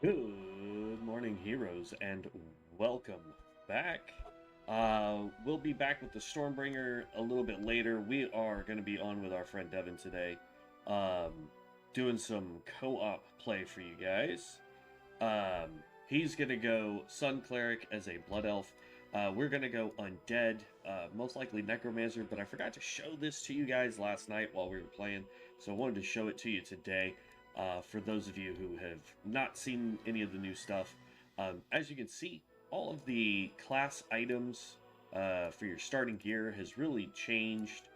Good morning, heroes, and welcome back. We'll be back with the Stormbringer a little bit later. We are going to be on with our friend Devin today, doing some co-op play for you guys. He's going to go Sun Cleric as a Blood Elf. We're going to go Undead, most likely Necromancer, but I forgot to show this to you guys last night while we were playing, so I wanted to show it to you today. For those of you who have not seen any of the new stuff, as you can see, all of the class items for your starting gear has really changed.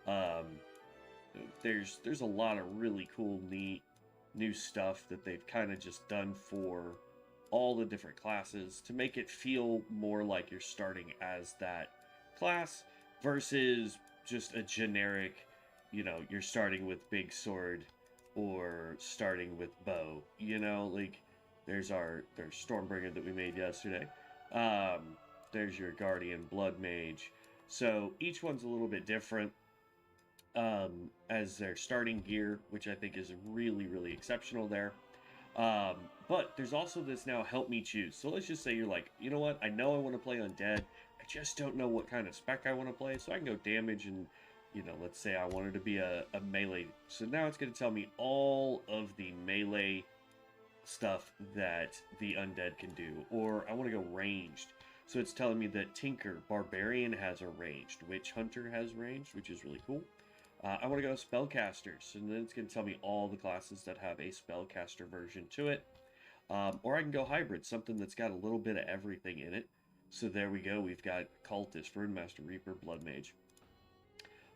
Um, there's a lot of really cool, neat new stuff that they've kind of just done for all the different classes to make it feel more like you're starting as that class versus just a generic, you're starting with big sword or starting with bow. Like there's Stormbringer that we made yesterday. There's your Guardian Blood Mage. So each one's a little bit different as their starting gear, which I think is really, really exceptional there. But there's also this now help me choose. So let's just say you're like, you know what? I know I want to play undead. I just don't know what kind of spec I want to play. So I can go damage and, let's say I wanted to be a melee. So now it's going to tell me all of the melee stuff that the undead can do. Or I want to go ranged. So it's telling me that Tinker, Barbarian has a ranged. Witch Hunter has ranged, which is really cool. I want to go spellcasters, and then it's going to tell me all the classes that have a spellcaster version to it. Or I can go hybrid, something that's got a little bit of everything in it. So there we go. We've got Cultist, Runemaster, Reaper, Blood Mage.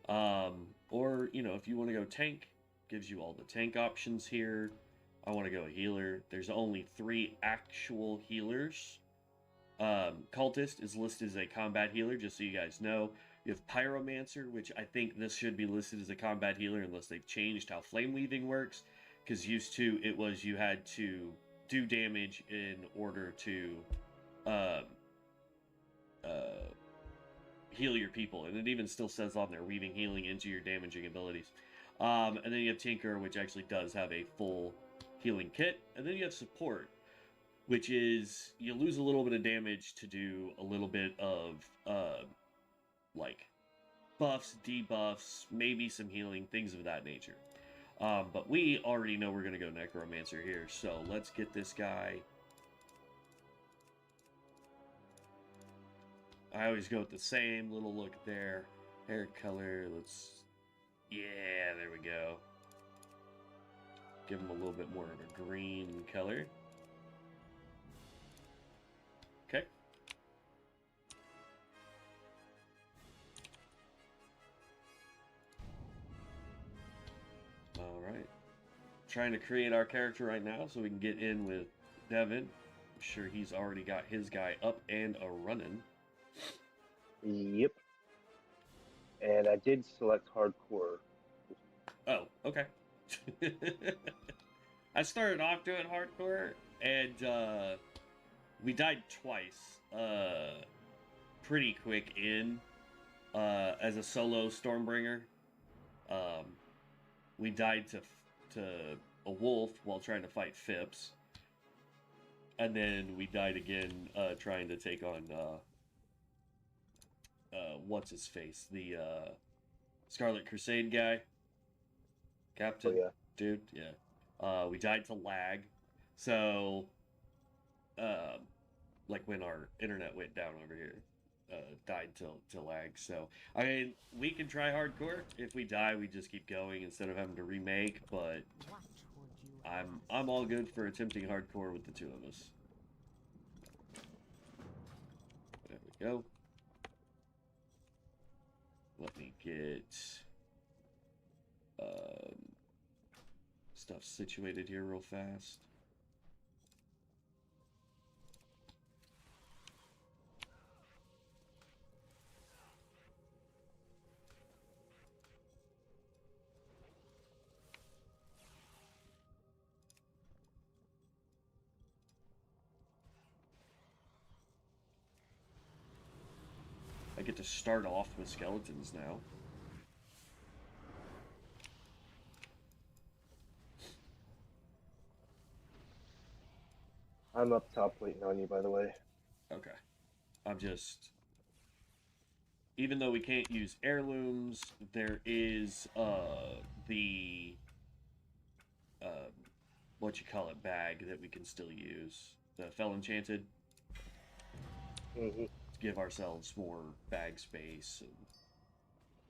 Or, if you want to go tank, gives you all the tank options here. I want to go healer. There's only 3 actual healers. Cultist is listed as a combat healer, just so you guys know. You have Pyromancer, which I think this should be listed as a combat healer unless they've changed how flame weaving works. Because used to, it was you had to do damage in order to heal your people. And it even still says on there, weaving healing into your damaging abilities. And then you have Tinker, which actually does have a full healing kit. And then you have Support, which is you lose a little bit of damage to do a little bit of like buffs, debuffs, maybe some healing, things of that nature. But we already know we're going to go Necromancer here, so let's get this guy. I always go with the same little look there. Hair color, yeah, there we go. Give him a little bit more of a green color. Okay. All right. Trying to create our character right now so we can get in with Devin. I'm sure he's already got his guy up and a running. Yep. And I did select hardcore. Oh, okay. I started off doing hardcore, and we died twice pretty quick in as a solo Stormbringer. We died to a wolf while trying to fight Phipps. And then we died again trying to take on what's his face? The Scarlet Crusade guy. Captain? Oh, yeah. Dude, yeah. We died to lag. So like when our internet went down over here. Died to lag. So I mean, we can try hardcore. If we die, we just keep going instead of having to remake. But I'm all good for attempting hardcore with the 2 of us. There we go. Let me get stuff situated here real fast. I get to start off with skeletons now. I'm up top waiting on you, by the way. Okay. I'm just... Even though we can't use heirlooms, there is, the... what you call it, bag that we can still use. The Fell Enchanted. Mm-hmm. To give ourselves more bag space and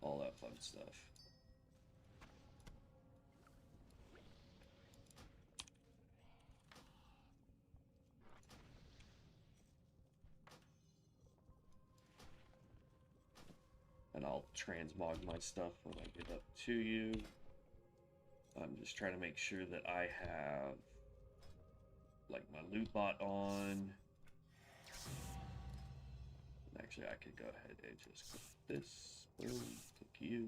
all that fun stuff. And I'll transmog my stuff when I get up to you. I'm just trying to make sure that I have like my loot bot on. Actually, I could go ahead and just click this. Boom, click you.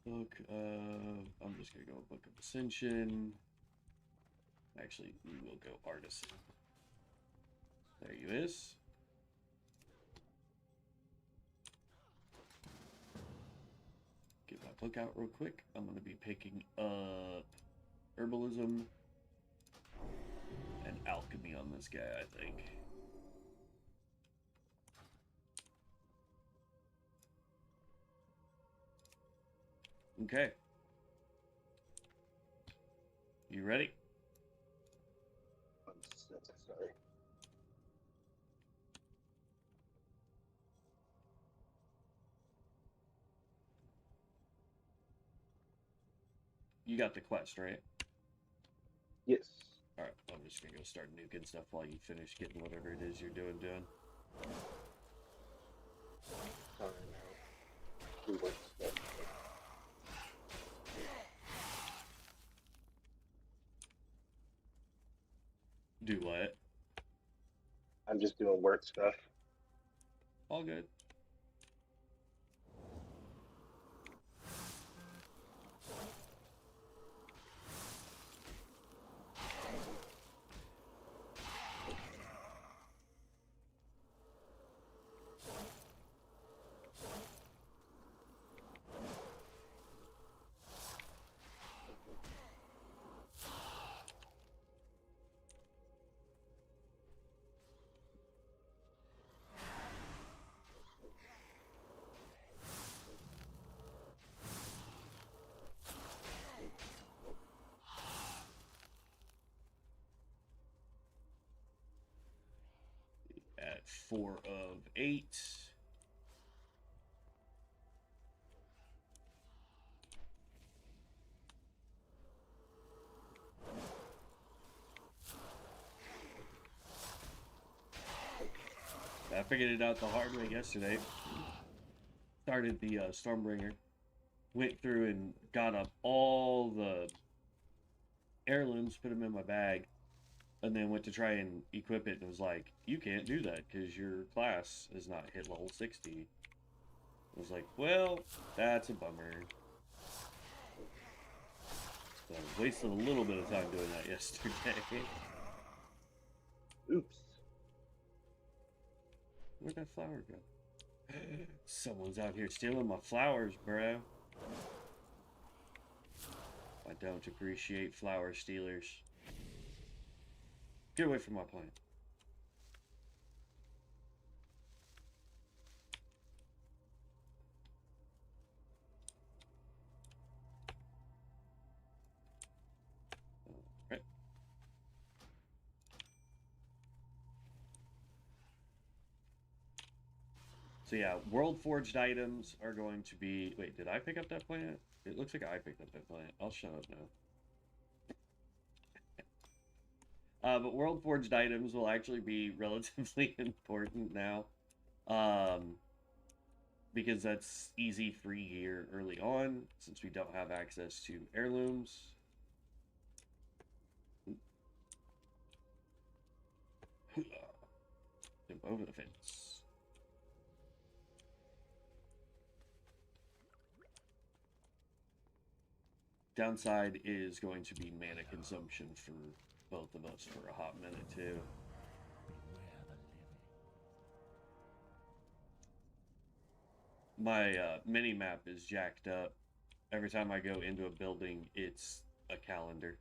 Book, I'm just gonna go Book of Ascension. Actually, we will go Artisan. There you is. Get my book out real quick. I'm gonna be picking up Herbalism and Alchemy on this guy, I think. Okay. You ready? I'm sorry. You got the quest, right? Yes. Alright, I'm just gonna go start nuking stuff while you finish getting whatever it is you're doing. Sorry, now. We work stuff. Do what? I'm just doing work stuff. All good. At 4 of 8. I figured it out the hard way yesterday. Started the Stormbringer. Went through and got up all the heirlooms, put them in my bag, and then went to try and equip it, and it was like, you can't do that because your class is not hit level 60. I was like, well, that's a bummer. So I wasted a little bit of time doing that yesterday. Oops. Where'd that flower go? Someone's out here stealing my flowers, bro. I don't appreciate flower stealers. Get away from my plant. Alright. So yeah, world forged items are going to be... Wait, did I pick up that plant? It looks like I picked up that plant. I'll shut up now. But world forged items will actually be relatively important now. Because that's easy free gear early on, since we don't have access to heirlooms. Jump over the fence. Downside is going to be mana consumption for both of us for a hot minute too. My mini map is jacked up. Every time I go into a building, it's a calendar.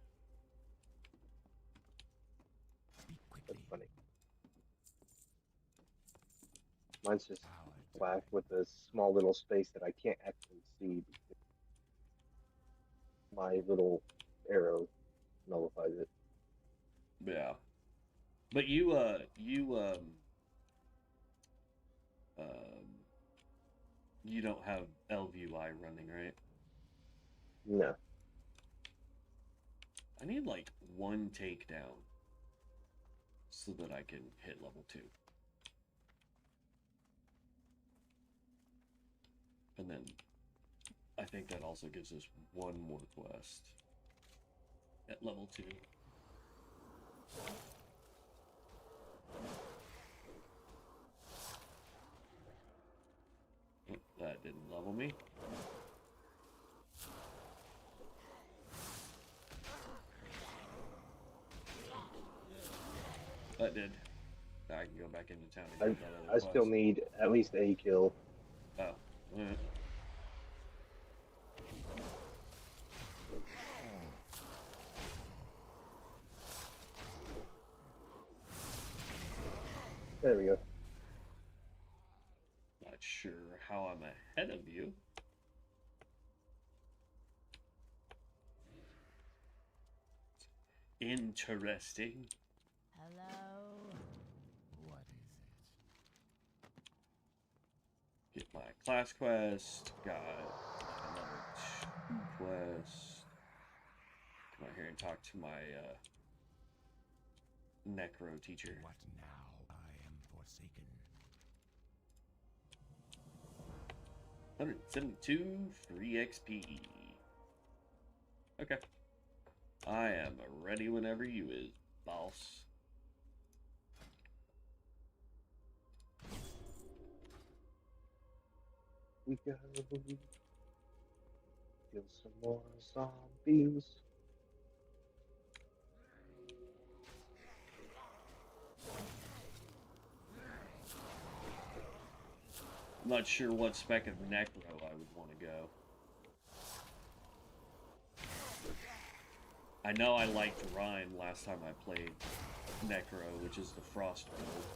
That's funny. Mine's just black with a small little space that I can't actually see because my little arrow nullifies it. Yeah. But you don't have LVUI running, right? No. I need like one takedown so that I can hit level 2. And then I think that also gives us one more quest at level 2. Oh, that didn't level me. That did. I can go back into town and get that other I still quest. need at least a kill. Oh, alright. There we go. Not sure how I'm ahead of you. Interesting. Hello. What is it? Get my class quest. Got another 2 quest. Come out here and talk to my necro teacher. What now? I am forsaken. 172 free XP. Okay. I am ready whenever you is, boss. We go. Kill some more zombies. I'm not sure what spec of necro I would want to go. I know I liked Rhyme last time I played necro, which is the frost build.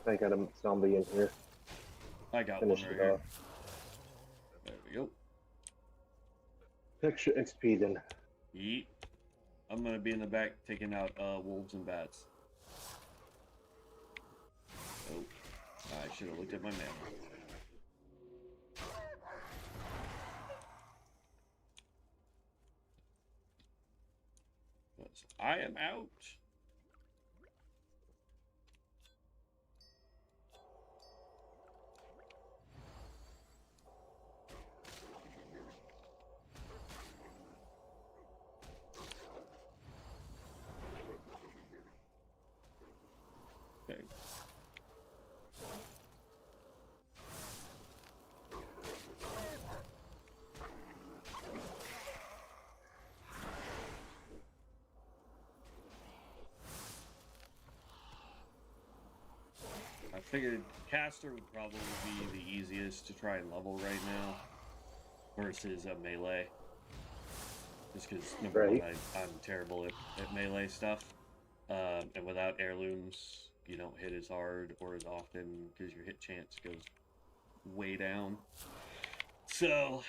I got a zombie in here. I got Finish one right it here. off. There we go. Extra XP then. Yeet. I'm gonna be in the back taking out wolves and bats. Oh, I should have looked at my mana. I am out. Okay. I figured caster would probably be the easiest to try and level right now versus a melee. Just because, number Right. one, I'm terrible at melee stuff. And without heirlooms, you don't hit as hard or as often because your hit chance goes way down. So,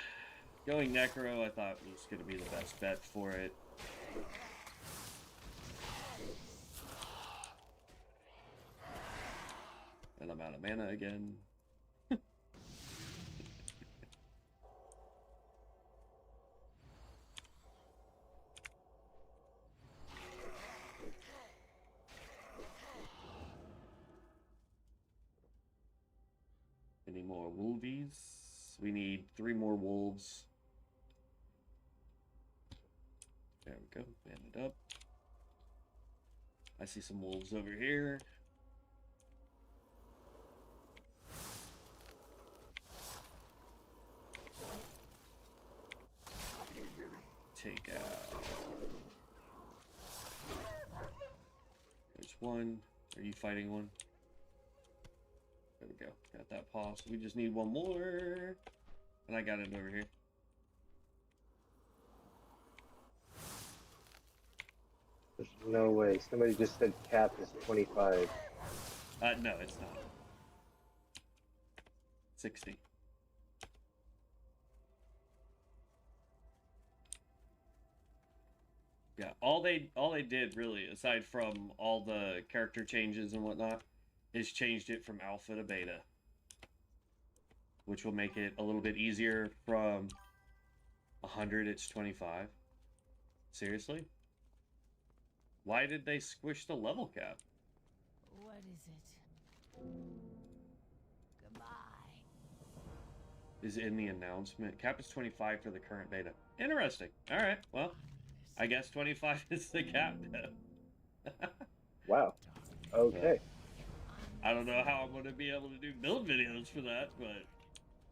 going necro I thought was going to be the best bet for it. And I'm out of mana again. wolvies. We need 3 more wolves. There we go. Man it up. I see some wolves over here. Take out. There's one. Are you fighting one? There we go. Got that paw. So we just need one more. And I got it over here. There's no way. Somebody just said cap is 25. No, it's not. 60. Yeah, all they did really, aside from all the character changes and whatnot, is changed it from alpha to beta, which will make it a little bit easier. From 100, it's 25. Seriously? Why did they squish the level cap? What is it? Goodbye. Is in the announcement. Cap is 25 for the current beta. Interesting. All right. Well, I guess 25 is the cap now. Wow. Okay. I don't know how I'm going to be able to do build videos for that, but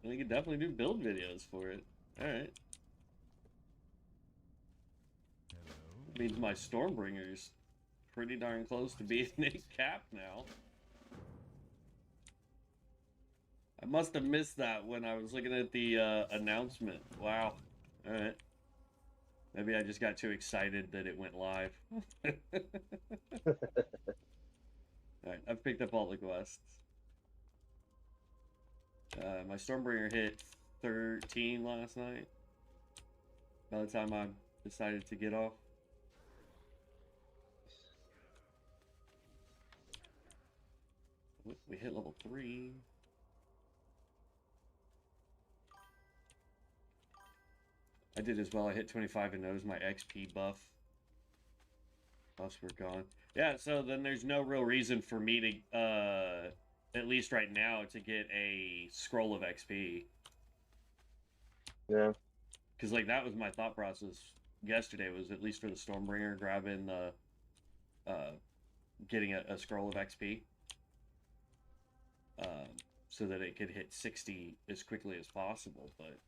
I can definitely do build videos for it. All right. Means my Stormbringer's pretty darn close to being a cap now. I must have missed that when I was looking at the announcement. Wow. All right. Maybe I just got too excited that it went live. Alright, I've picked up all the quests. My Stormbringer hit 13 last night. By the time I decided to get off. We hit level 3. I did as well. I hit 25 and noticed my XP buff. Buffs were gone. Yeah, so then there's no real reason for me to, at least right now, to get a scroll of XP. Yeah. Because, like, that was my thought process yesterday, was at least for the Stormbringer, grabbing the, getting a scroll of XP. So that it could hit 60 as quickly as possible, but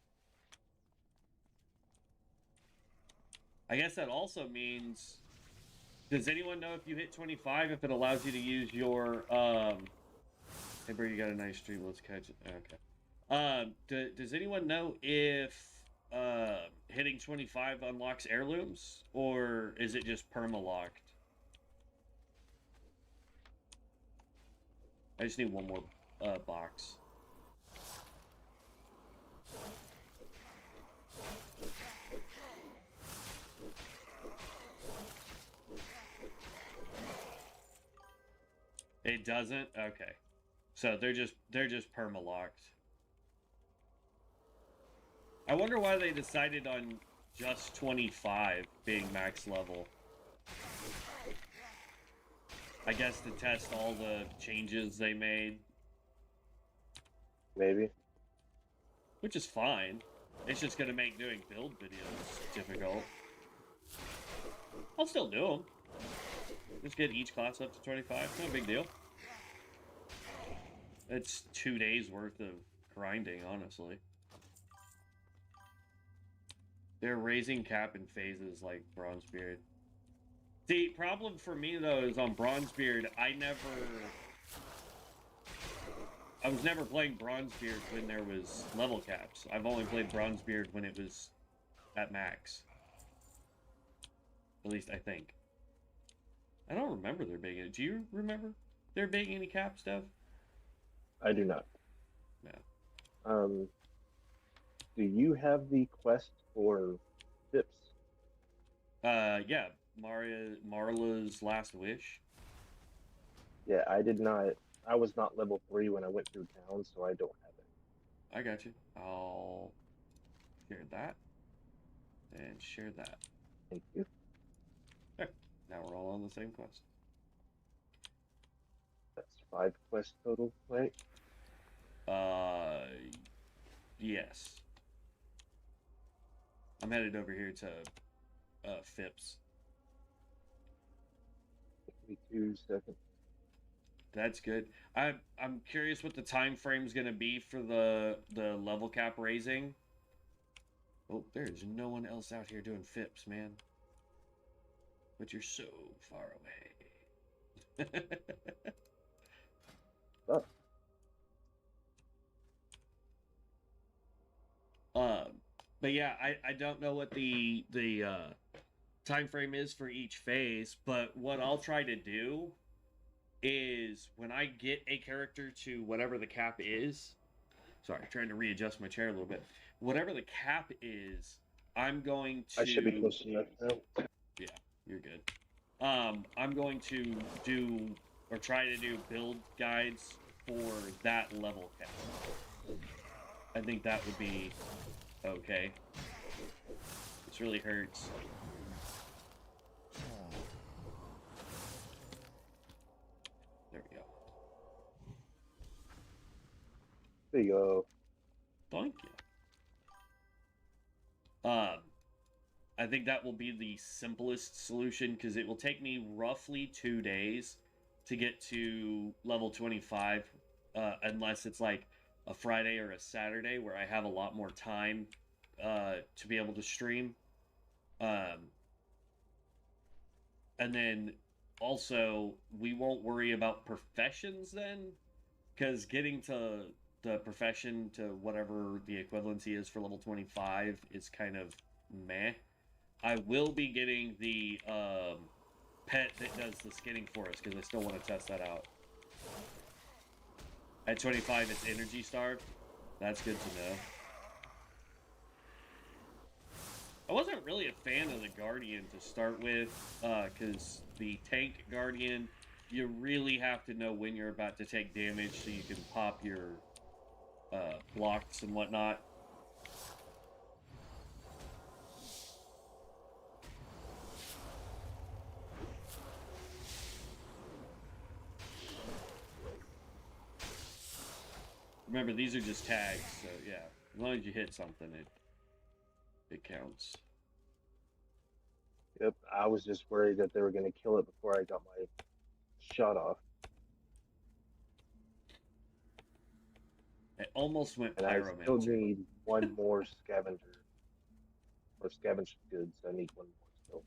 I guess that also means, does anyone know if you hit 25, if it allows you to use your, hey bro, you got a nice stream, let's catch it. Okay. Does anyone know if, hitting 25 unlocks heirlooms, or is it just perma-locked? I just need one more, box. It doesn't? Okay. So they're just perma-locked. I wonder why they decided on just 25 being max level. I guess to test all the changes they made. Maybe. Which is fine. It's just going to make doing build videos difficult. I'll still do them. Just get each class up to 25. It's not a big deal. It's 2 days worth of grinding, honestly. They're raising cap in phases like Bronzebeard. The problem for me, though, is on Bronzebeard, I was never playing Bronzebeard when there was level caps. I've only played Bronzebeard when it was at max. At least I think. I don't remember there being any. Do you remember there being any cap stuff? I do not. No. Do you have the quest for tips? Yeah. Marla's Last Wish. Yeah, I did not. I was not level 3 when I went through town, so I don't have it. I got you. I'll share that. And share that. Thank you. There. Now we're all on the same quest. That's 5 quests total, right? Yes. I'm headed over here to Phipps. Give me 2 seconds. That's good. I'm curious what the time frame's gonna be for the level cap raising. Oh, there's no one else out here doing Phipps, man. But you're so far away. Oh, But yeah, I don't know what the time frame is for each phase, but what I'll try to do is when I get a character to whatever the cap is, sorry, trying to readjust my chair a little bit. Whatever the cap is, I'm going to I should be close enough now. Yeah, you're good. I'm going to do or try to do build guides for that level cap. I think that would be okay. This really hurts. There we go. There you go. Thank you. I think that will be the simplest solution because it will take me roughly 2 days to get to level 25, unless it's like a Friday or a Saturday where I have a lot more time to be able to stream. And then also, we won't worry about professions then, because getting to the profession to whatever the equivalency is for level 25 is kind of meh. I will be getting the pet that does the skinning for us because I still want to test that out. At 25, it's energy starved. That's good to know. I wasn't really a fan of the Guardian to start with, because the tank Guardian, you really have to know when you're about to take damage so you can pop your blocks and whatnot. Remember, these are just tags, so yeah, as long as you hit something, it counts. Yep, I was just worried that they were going to kill it before I got my shot off. I almost went And I still Pyromancer. need one more scavenger. Or scavenged goods. I need one more still.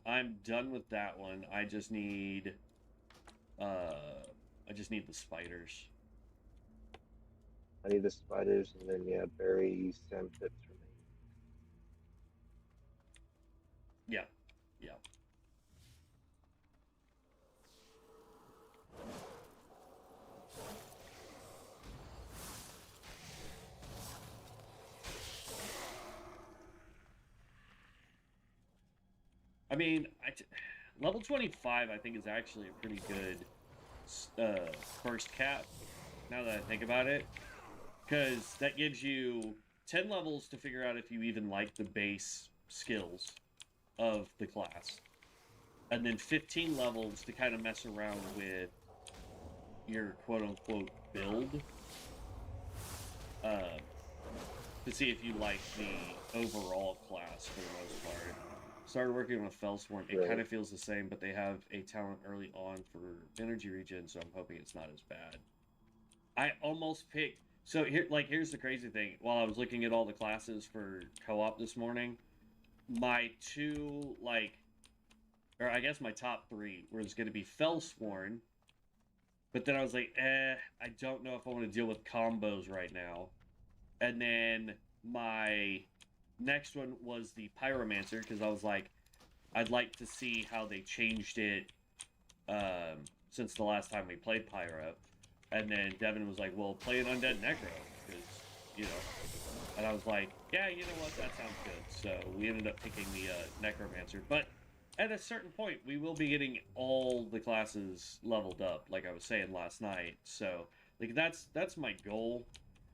I'm done with that one. I just need the spiders. I need the spiders, and then, yeah, berry stem tips for me. Yeah, yeah. I mean, level 25, I think, is actually a pretty good first cap, now that I think about it. Because that gives you 10 levels to figure out if you even like the base skills of the class. And then 15 levels to kind of mess around with your quote-unquote build. To see if you like the overall class for the most part. Started working on a Fellsworn. It kind of feels the same, but they have a talent early on for energy regen, so I'm hoping it's not as bad. I almost picked... So here's the crazy thing. While I was looking at all the classes for co-op this morning, my two, or I guess my top three was going to be Fellsworn, but then I was like, I don't know if I want to deal with combos right now. And then my next one was the Pyromancer, because I was like, I'd like to see how they changed it since the last time we played Pyro. And then Devin was like, well, play an Undead Necro, because, you know. And I was like, yeah, you know what, that sounds good. So we ended up picking the Necromancer. But at a certain point, we will be getting all the classes leveled up, like I was saying last night. So, like, that's my goal,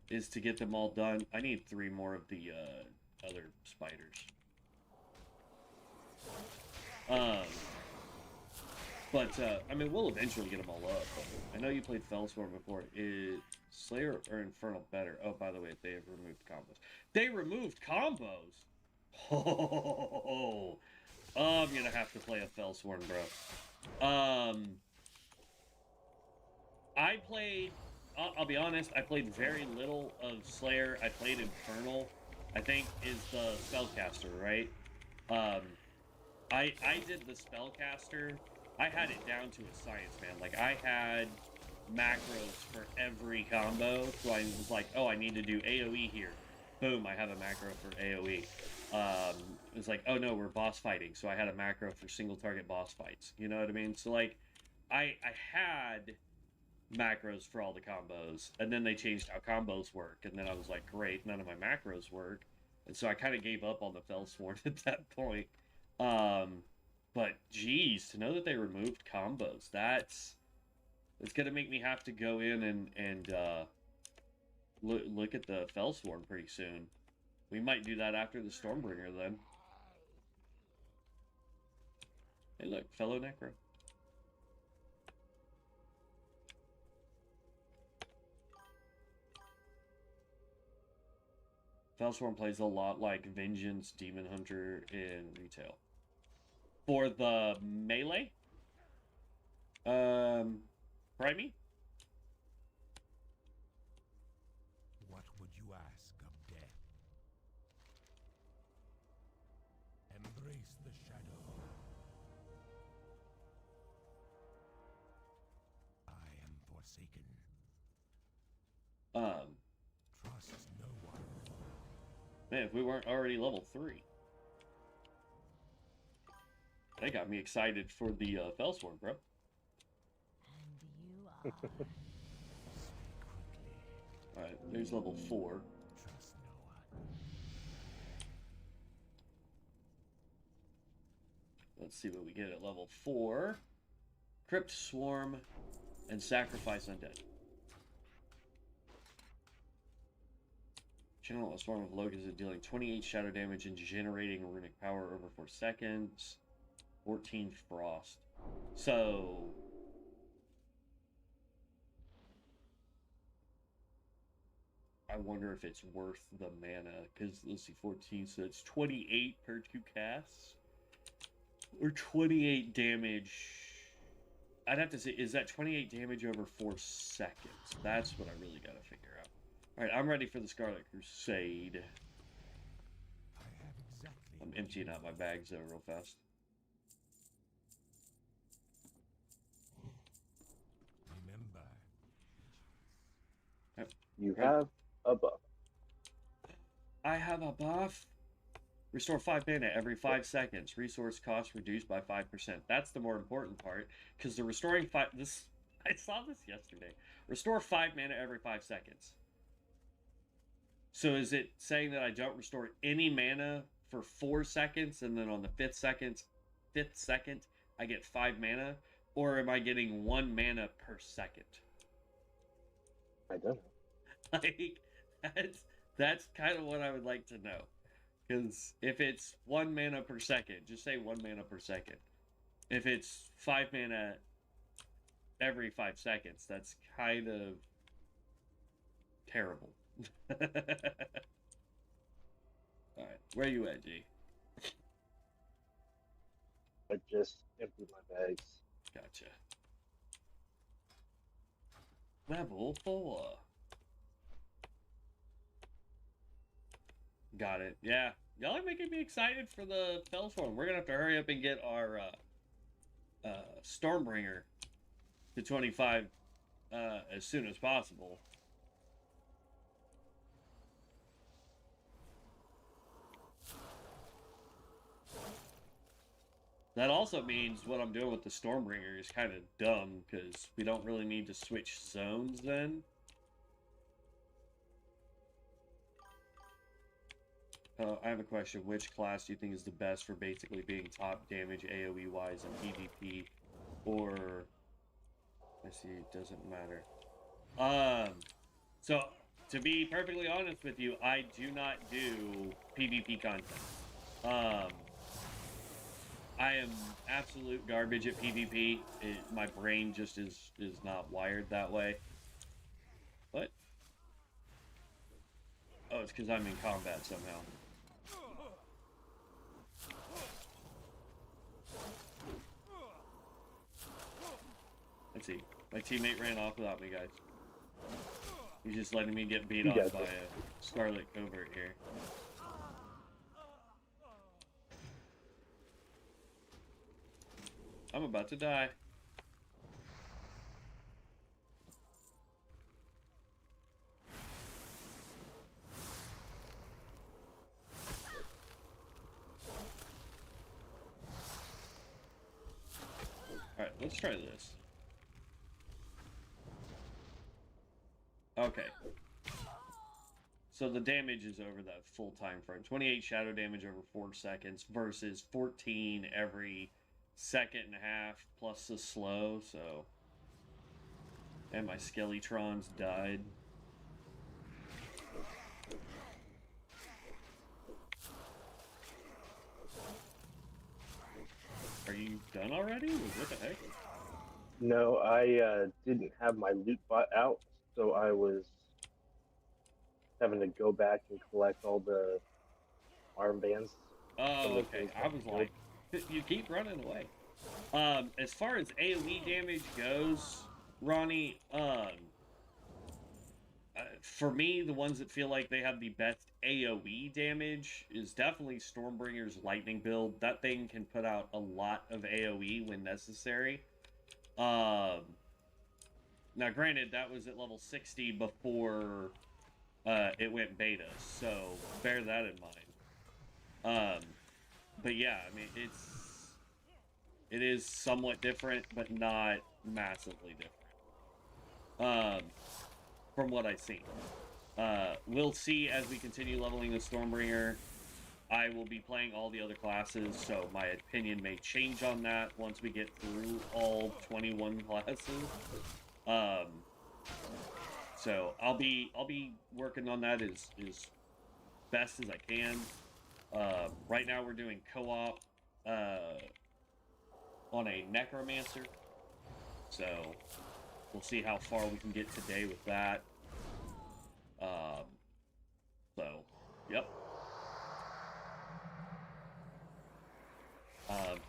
is to get them all done. I need 3 more of the other spiders. But I mean, we'll eventually get them all up. I know you played Fellsworn before. Slayer or Infernal better? Oh, by the way, they have removed combos. They removed combos? Oh, I'm gonna have to play a Fellsworn, bro. I played... I'll be honest, I played very little of Slayer. I played Infernal, I think is the spellcaster, right? I did the spellcaster. I had it down to a science, man. Like, I had macros for every combo, so I was like, oh, I need to do AoE here. Boom, I have a macro for AoE. It was like, oh no, we're boss fighting, so I had a macro for single target boss fights. You know what I mean? So, like, I had macros for all the combos, and then they changed how combos work, and then I was like, great, none of my macros work, and so I kind of gave up on the Fellsworn at that point. But geez, to know that they removed combos, it's gonna make me have to go in and look at the Fellsworn pretty soon. We might do that after the Stormbringer then. Hey look, fellow Necro. Fellsworn plays a lot like Vengeance, Demon Hunter in retail. For the melee? Primey? What would you ask of death? Embrace the shadow. I am forsaken. Trust no one. Man, if we weren't already level 3. That got me excited for the Fellsworn, bro. And you are. Speak quickly. Alright, there's level 4. Trust no one. Let's see what we get at level 4. Crypt Swarm and Sacrifice Undead. Channel a swarm of locusts dealing 28 shadow damage and generating runic power over 4 seconds. 14 frost. So... I wonder if it's worth the mana, because let's see, 14, so it's 28 per 2 casts? Or 28 damage... I'd have to say, is that 28 damage over 4 seconds? That's what I really gotta figure out. Alright, I'm ready for the Scarlet Crusade. I have exactly. I'm emptying out my bags though real fast. Remember. Yep. You Right. have a buff. I have a buff. Restore 5 mana every 5 seconds. Resource cost reduced by 5%. That's the more important part, because the restoring 5... I saw this yesterday. Restore 5 mana every 5 seconds. So is it saying that I don't restore any mana for 4 seconds, and then on the 5th second, I get 5 mana? Or am I getting 1 mana per second? I don't know. Like, that's kind of what I would like to know. Because if it's 1 mana per second, just say 1 mana per second. If it's 5 mana every 5 seconds, that's kind of terrible. Alright, where you at, G? I just emptied my bags. Gotcha. Level 4. Got it. Yeah. Y'all are making me excited for the Fellsworn. We're gonna have to hurry up and get our Stormbringer to 25 as soon as possible. That also means what I'm doing with the Stormbringer is kind of dumb, because we don't really need to switch zones then. I have a question. Which class do you think is the best for basically being top damage AoE-wise in PvP? Or... I see, it doesn't matter. So, to be perfectly honest with you, I do not do PvP content. I am absolute garbage at PvP. My brain just is not wired that way. But it's because I'm in combat somehow. Let's see. My teammate ran off without me, guys. He's just letting me get beat on by a Scarlet Covert here. I'm about to die. Alright, let's try this. Okay. So the damage is over that full time frame. 28 shadow damage over 4 seconds versus 14 every second and a half plus the slow, so... And my Skellytrons died. Are you done already? What the heck? No, I didn't have my loot bot out, so I was having to go back and collect all the armbands. Oh, okay. I was like, you keep running away. As far as AoE damage goes, Ronnie, for me, the ones that feel like they have the best AoE damage is definitely Stormbringer's Lightning build. That thing can put out a lot of AoE when necessary. Now, granted, that was at level 60 before it went beta, so bear that in mind. But yeah, I mean, it is somewhat different, but not massively different. From what I've seen. We'll see as we continue leveling the Stormbringer. I will be playing all the other classes, so my opinion may change on that once we get through all 21 classes. So I'll be working on that as best as I can. Right now we're doing co-op on a Necromancer, so we'll see how far we can get today with that. So, yep.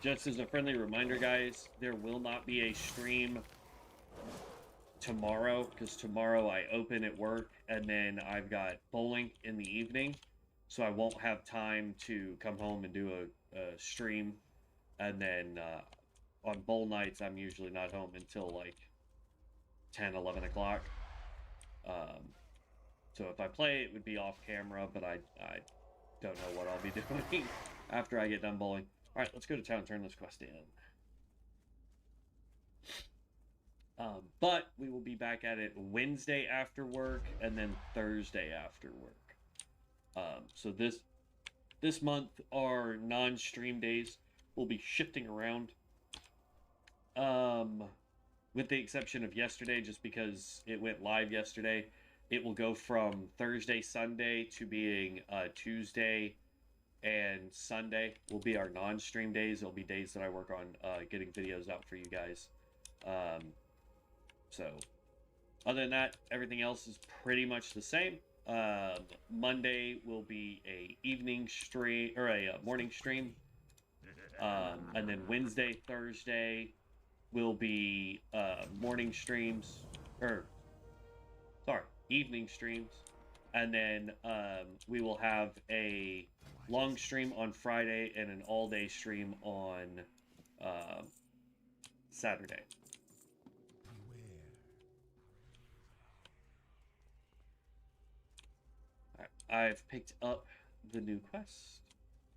Just as a friendly reminder, guys, there will not be a stream tomorrow, because tomorrow I open at work, and then I've got bowling in the evening, so I won't have time to come home and do a stream, and then on bowl nights, I'm usually not home until like 10, 11 o'clock. So if I play, it would be off camera, but I don't know what I'll be doing after I get done bowling. Alright, let's go to town and turn this quest in. But we will be back at it Wednesday after work, and then Thursday after work. So this month, our non-stream days will be shifting around. With the exception of yesterday, just because it went live yesterday, it will go from Thursday, Sunday to being Tuesday and Sunday will be our non-stream days. It'll be days that I work on getting videos out for you guys. So, other than that, everything else is pretty much the same. Monday will be a evening stream, or a morning stream. And then Wednesday, Thursday will be morning streams, evening streams. And then we will have a long stream on Friday and an all-day stream on Saturday. Alright, I've picked up the new quest.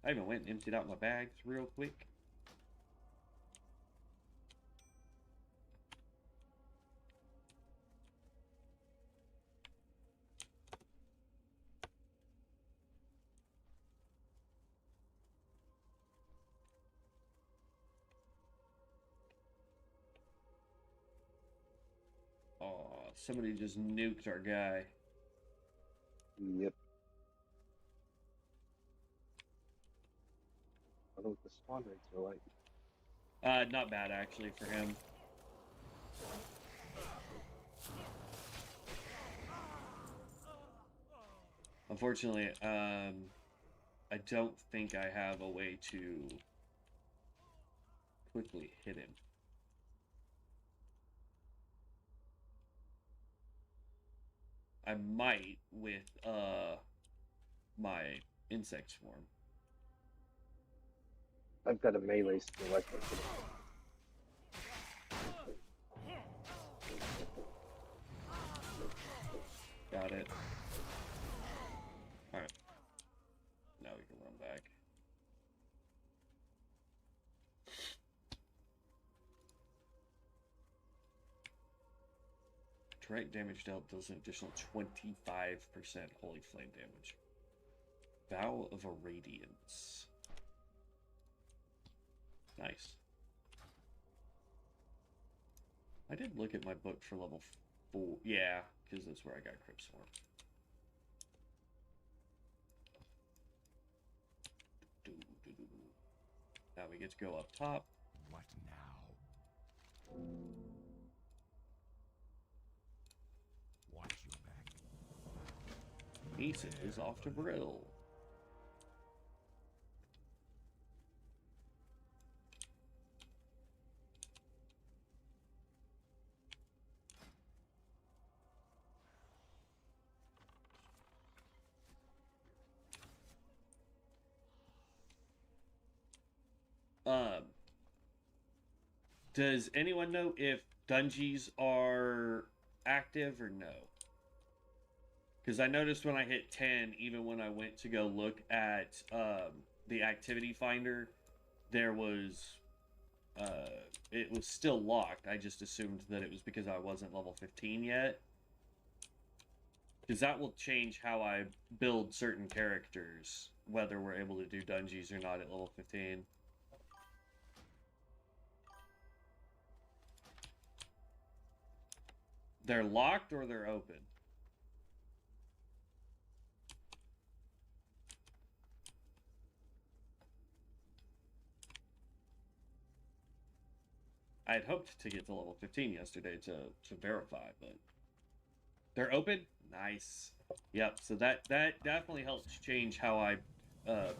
I even went and emptied out my bags real quick. Oh, somebody just nuked our guy. Yep. I don't know what the spawn rates are like. Not bad actually for him. Unfortunately, I don't think I have a way to quickly hit him. I might with my insect swarm. I've got a melee skill. I can hit Got it. Alright. Now we can run back. Direct damage dealt does an additional 25% holy flame damage. Vow of Irradiance. Nice. I did look at my book for level 4. Yeah, because that's where I got Crypt Swarm. Now we get to go up top. What now? Watch your back. Ethan is off to Brill. Does anyone know if dungeons are active or no? Because I noticed when I hit 10, even when I went to go look at the activity finder, there was it was still locked. I just assumed that it was because I wasn't level 15 yet. Because that will change how I build certain characters, whether we're able to do dungeons or not at level 15. They're locked or they're open? I had hoped to get to level 15 yesterday to verify, but they're open? Nice. Yep, so that definitely helps change how I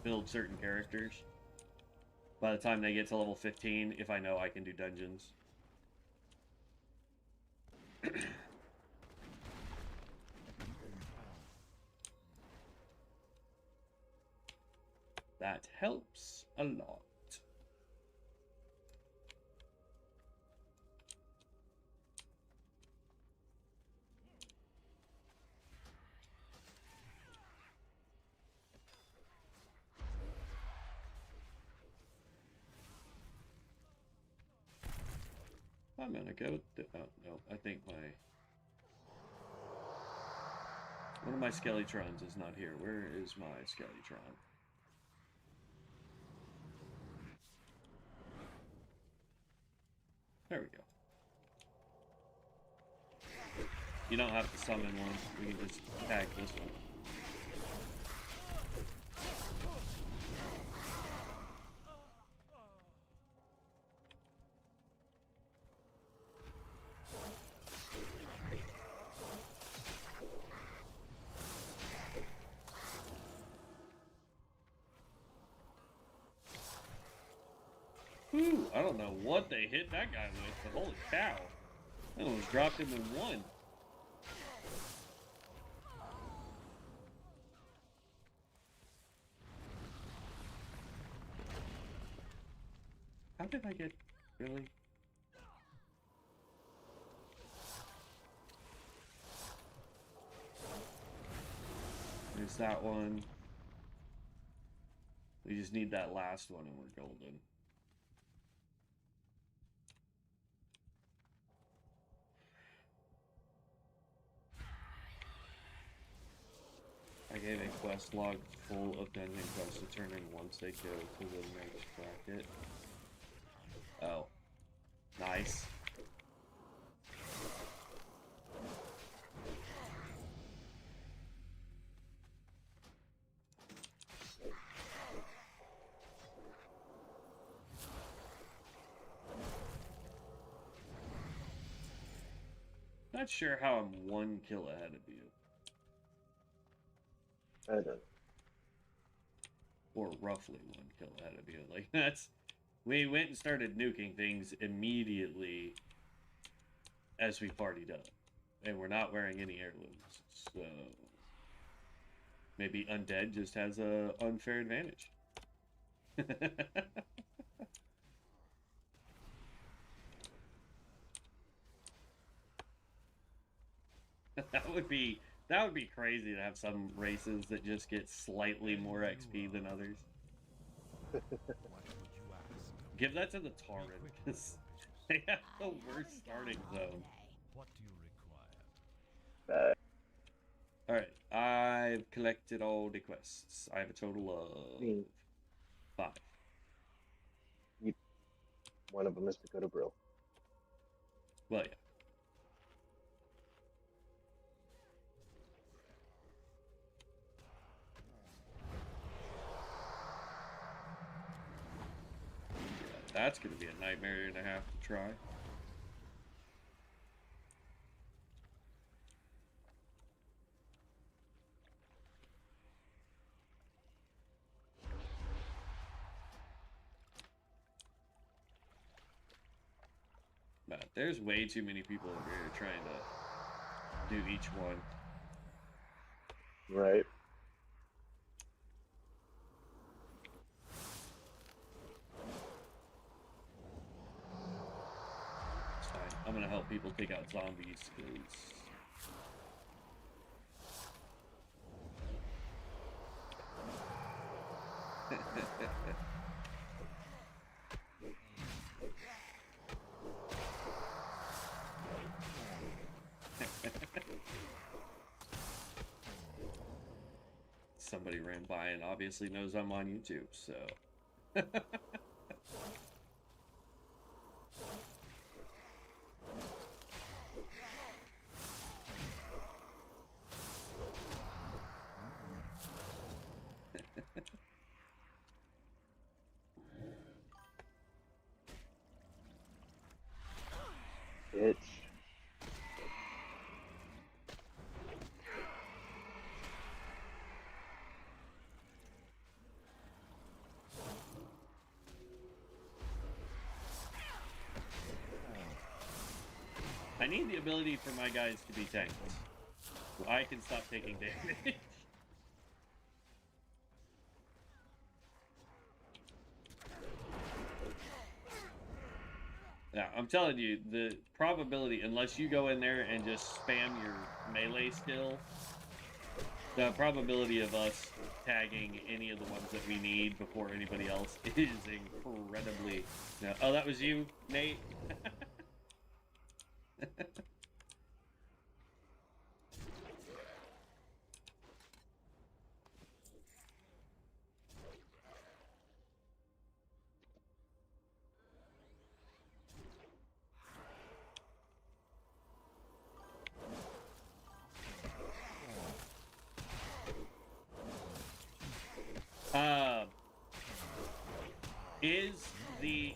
build certain characters. By the time they get to level 15, if I know I can do dungeons. That helps a lot. I'm gonna go with the, oh no, I think one of my Skellytrons is not here. Where is my Skellytron? There we go. You don't have to summon one. We can just tag this one. Whew, I don't know what they hit that guy with, but holy cow. I almost dropped him in one. How did I get... Really? There's that one. We just need that last one and we're golden. I gave a quest log full of dungeon quests to turn in once they go to the next bracket. Oh. Nice. Not sure how I'm 1 kill ahead of you. I don't know. Or roughly 1 kill ahead of you. Like, that's... We went and started nuking things immediately as we partied up. And we're not wearing any heirlooms. So... Maybe undead just has a unfair advantage. That would be crazy to have some races that just get slightly more XP than others. What would you ask? Give that to the Tauren, because they have the worst starting zone. What do you require? Alright, I've collected all the quests. I have a total of 5. One of them is to go to Brill. Well, yeah. That's going to be a nightmare and a half to try. But there's way too many people over here trying to do each one. Right. It's fine. I'm going to help people take out zombies, because... Somebody ran by and obviously knows I'm on YouTube, so... Bitch. I need the ability for my guys to be tanks, so I can stop taking damage. Yeah, I'm telling you, the probability, unless you go in there and just spam your melee skill, the probability of us tagging any of the ones that we need before anybody else is incredibly... No. Oh, that was you, Nate?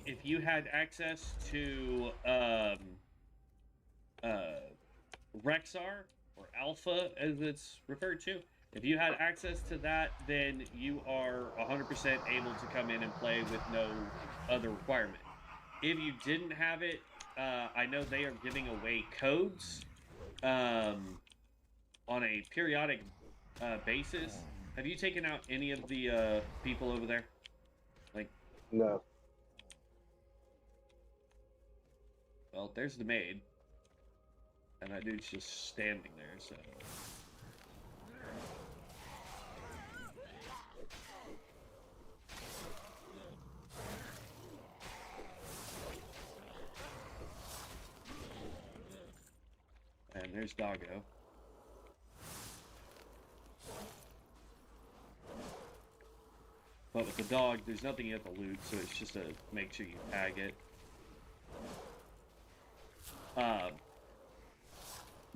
If you had access to Rexar, or Alpha as it's referred to, if you had access to that, then you are 100% able to come in and play with no other requirement. If you didn't have it, I know they are giving away codes on a periodic basis. Have you taken out any of the people over there? Like, No. well, there's the maid. And that dude's just standing there, so... And there's Doggo. But with the dog, there's nothing you have to loot, so it's just to make sure you tag it.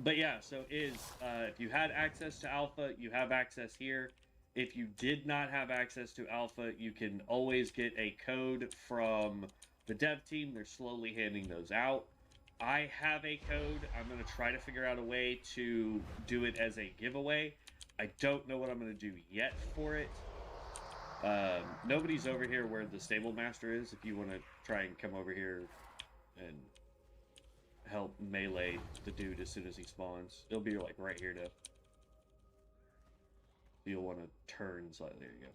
But yeah, so if you had access to Alpha, you have access here. If you did not have access to Alpha, you can always get a code from the dev team. They're slowly handing those out. I have a code. I'm going to try to figure out a way to do it as a giveaway. I don't know what I'm going to do yet for it. Nobody's over here where the stable master is. If you want to try and come over here and help melee the dude as soon as he spawns, it'll be like right here to. You'll want to turn slightly. There you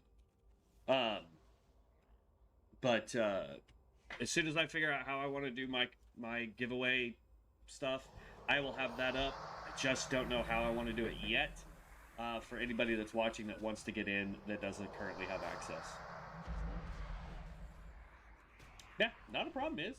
go. But as soon as I figure out how I want to do my giveaway stuff, I will have that up. I just don't know how I want to do it yet. For anybody that's watching that wants to get in that doesn't currently have access. Yeah, not a problem, is.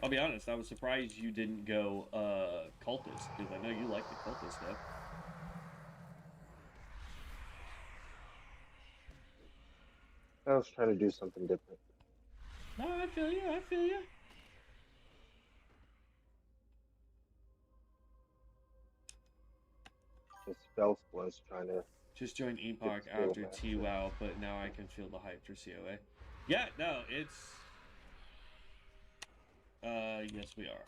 I'll be honest, I was surprised you didn't go cultist, because I know you like the cultist stuff. I was trying to do something different. No, I feel you, I feel you. The spell was trying to. Just joined Epoch after TWoW, but now I can feel the hype for CoA. Yeah, no, it's... yes we are.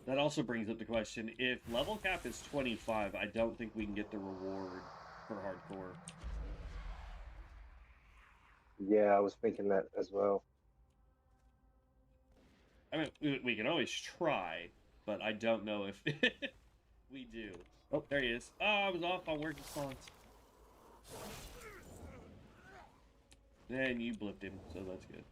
That also brings up the question, if level cap is 25, I don't think we can get the reward for hardcore. Yeah, I was thinking that as well. I mean, we can always try, but I don't know if we do. Oh, there he is. Oh, I was off on working spawns. Then you blipped him, so that's good.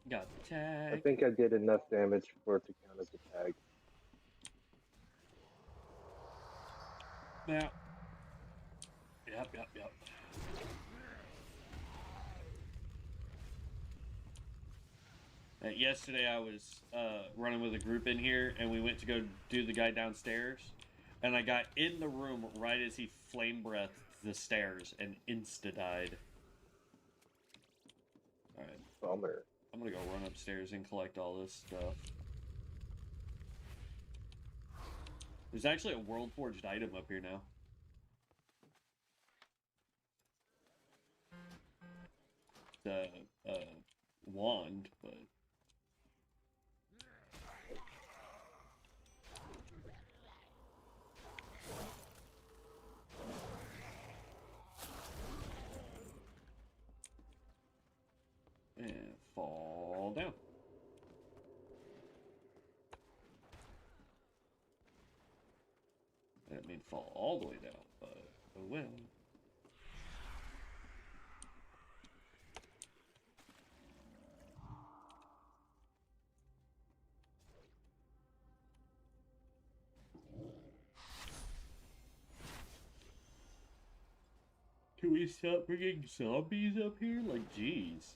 Got the tag. I think I did enough damage for it to count as a tag. Yeah. Yep. Yesterday I was running with a group in here, and we went to go do the guy downstairs, and I got in the room right as he flame breathed the stairs and insta-died. Alright. Bummer. I'm gonna go run upstairs and collect all this stuff. There's actually a World Forged item up here now. The wand, but... And fall down. I didn't mean fall all the way down, but oh well. Can we stop bringing zombies up here? Like, jeez.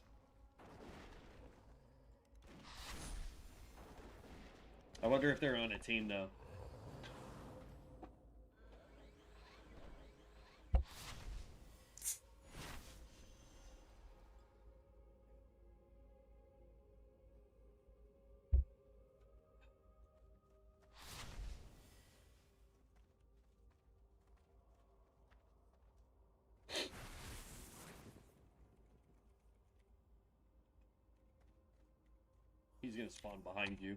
I wonder if they're on a team, though. He's gonna spawn behind you.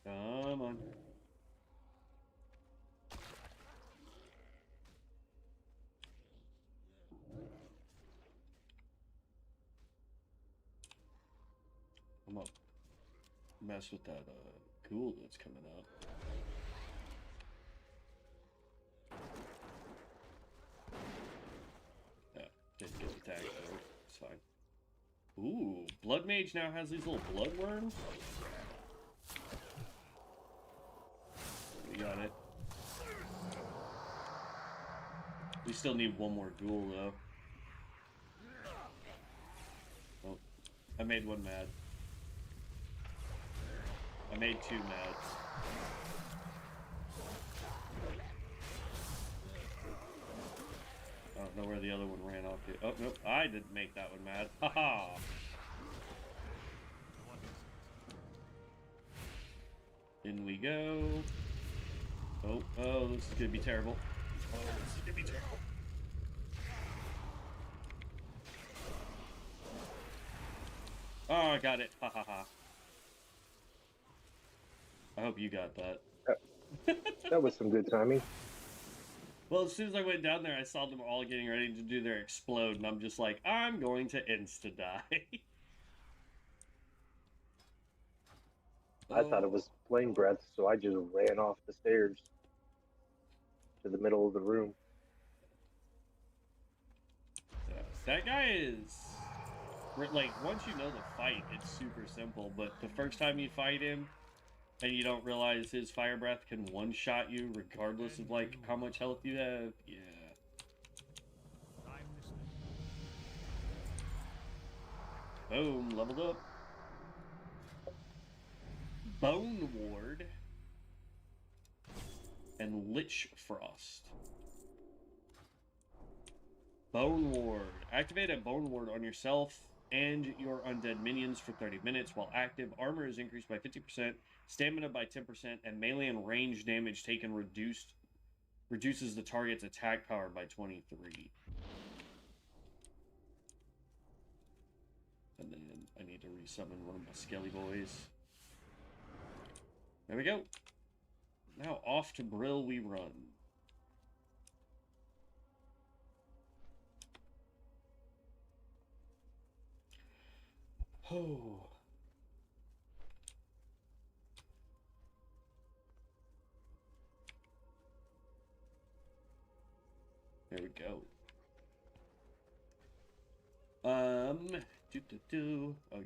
Come on. I'm gonna mess with that ghoul that's coming up. Ooh, Blood Mage now has these little blood worms. We got it. We still need one more ghoul, though. Oh, I made one mad. I made two mad. I don't know where the other one ran off to. Oh, nope, I didn't make that one mad. Haha! In we go. Oh, oh, this is gonna be terrible. Oh, this is gonna be terrible. Oh, I got it. Ha ha ha. I hope you got that. That was some good timing. Well, as soon as I went down there, I saw them all getting ready to do their explode, and I'm just like, I'm going to insta-die. I thought it was flame breath, so I just ran off the stairs to the middle of the room. That guy is... Like, once you know the fight, it's super simple, but the first time you fight him, and you don't realize his fire breath can one-shot you regardless of, like, how much health you have, yeah. Boom, leveled up. Bone Ward. And Lich Frost. Bone Ward. Activate a Bone Ward on yourself and your undead minions for 30 minutes. While active, armor is increased by 50%, stamina by 10%, and melee and range damage taken reduces the target's attack power by 23. And then I need to resummon one of my skelly boys. There we go. Now off to Brill we run. Oh. There we go. Oh,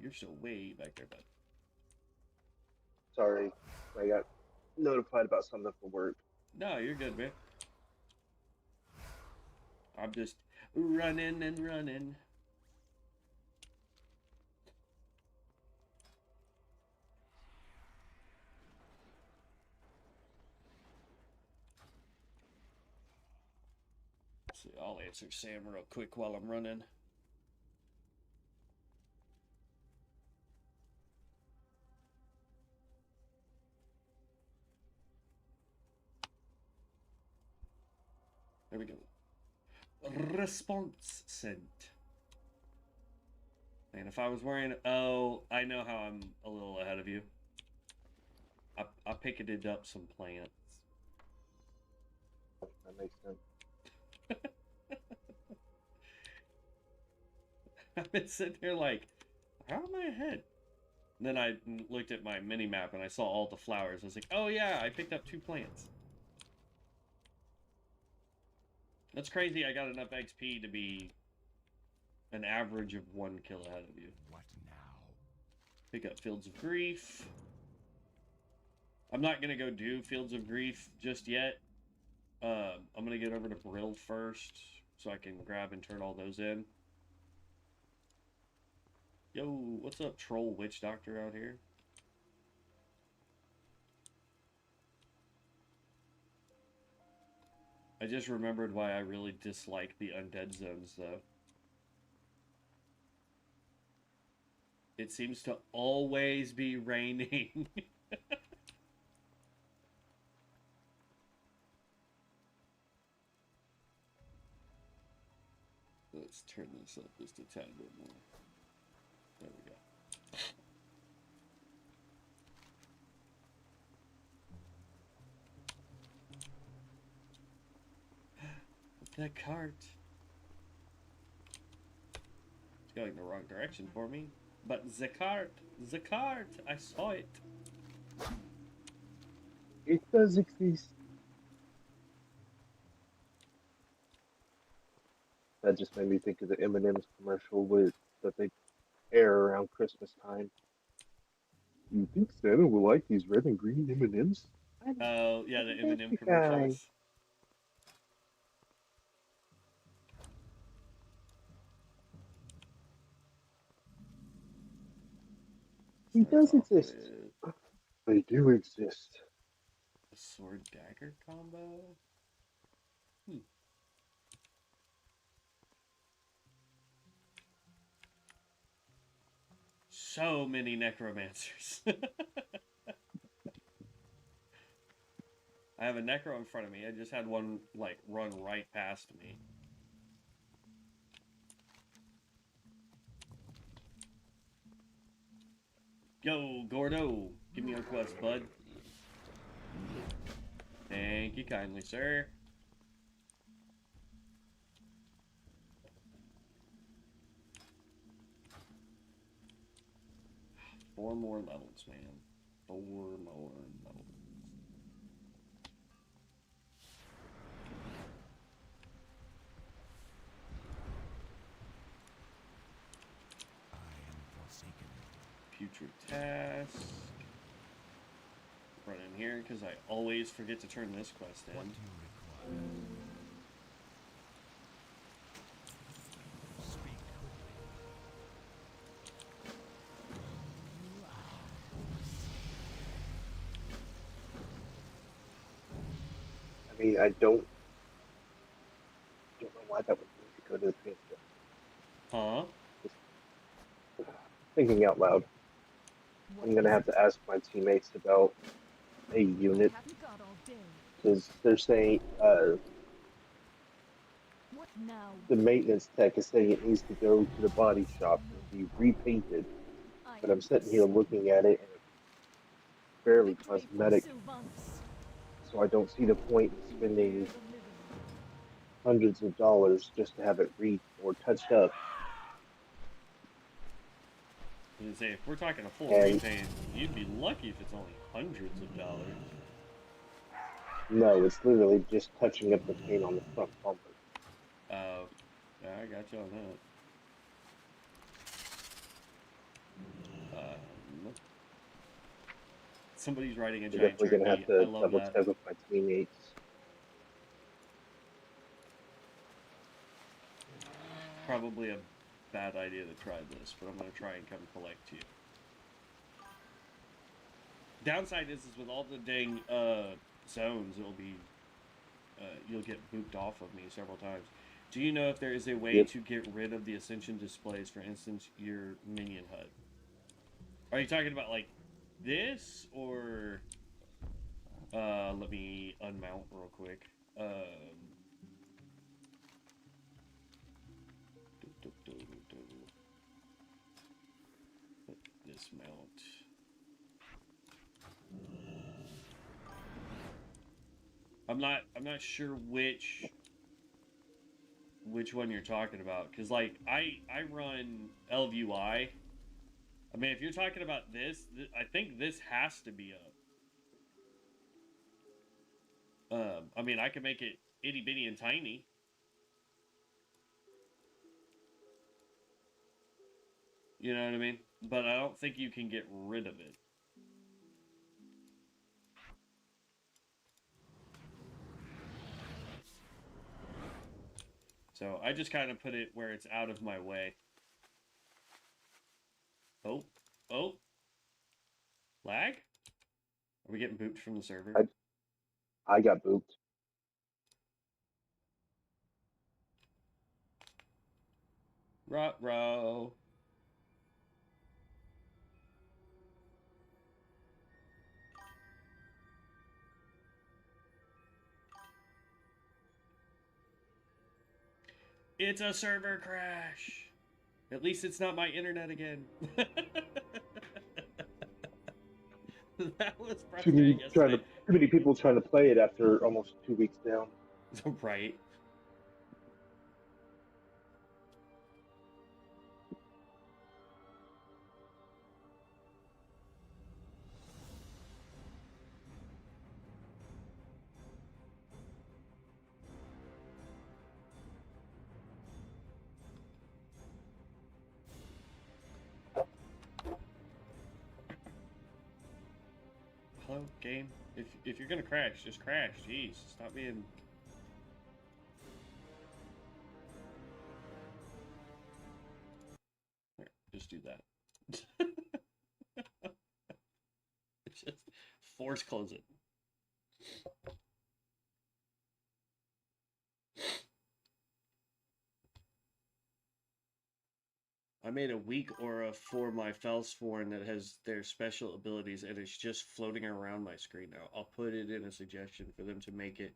you're still way back there, bud. Sorry, I got notified about something for work. No, you're good, man. I'm just running and running. Let's see, I'll answer Sam real quick while I'm running. There we go. Response sent. And if I was wearing... Oh, I know how I'm a little ahead of you. I picketed up some plants. That makes sense. I've been sitting here like, how am I ahead? And then I looked at my mini-map and I saw all the flowers. I was like, oh yeah, I picked up 2 plants. That's crazy. I got enough XP to be an average of 1 kill ahead of you. What now? Pick up Fields of Grief. I'm not going to go do Fields of Grief just yet. I'm going to get over to Brill first so I can grab and turn all those in. Yo, what's up, Troll Witch Doctor out here? I just remembered why I really dislike the undead zones, though. It seems to always be raining. Let's turn this up just a tad bit more. There we go. The cart. It's going the wrong direction for me. But the cart, I saw it. It does exist. That just made me think of the M&M's commercial with that they air around Christmas time. You think Santa will like these red and green M&Ms? Oh, yeah, the M&M Guy. commercials. He Starts does off exist. with They do exist. a sword dagger combo. So many necromancers. I have a necro in front of me. I just had one like run right past me. Yo, Gordo, give me a quest, bud. Thank you kindly, sir. Four more levels, man. 4 more levels. I am forsaken. Putrid task. Run in here because I always forget to turn this quest in. What do you require? Speak I mean, I don't know why that would need to go to the paint job. Huh? Thinking out loud, What I'm gonna is have to ask my teammates about a it? unit Haven't got all day. because they're saying What now? the maintenance tech is saying it needs to go to the body shop and be repainted. I But am I'm sitting here looking at it and it's barely victory for cosmetic, Sylvanas. so I don't see the point in Fear spending the living. hundreds of dollars just to have it or touched up. I was gonna say, if we're talking a full And repaint, you'd be lucky if it's only hundreds of dollars. no, it's literally just touching up the paint on the front bumper. Yeah, I got you on that. Somebody's riding a I'm giant definitely gonna have turkey. I to love double that. check with my teammates. Probably a bad idea to try this, but I'm gonna try and come collect you. Downside is with all the dang zones, it'll be you'll get booped off of me several times. Do you know if there is a way to get rid of the Ascension displays, for instance, your minion HUD? Are you talking about like this, or let me unmount real quick. Dismount. I'm not sure which one you're talking about, because like I run LVUI. I mean, if you're talking about this, I think this has to be up. I mean, I can make it itty bitty and tiny. You know what I mean? But I don't think you can get rid of it. So I just kind of put it where it's out of my way. Oh, oh, lag? Are we getting booped from the server? I got booped. Ruh-roh. It's a server crash. At least it's not my internet again. That was frustrating yesterday. Too many people trying to play it after almost 2 weeks down. Right. Hello, game. If you're gonna crash, just crash. Jeez, stop being. There, just do that. Just force close it. I made a weak aura for my Felsforn that has their special abilities, and it's just floating around my screen now. I'll put it in a suggestion for them to make it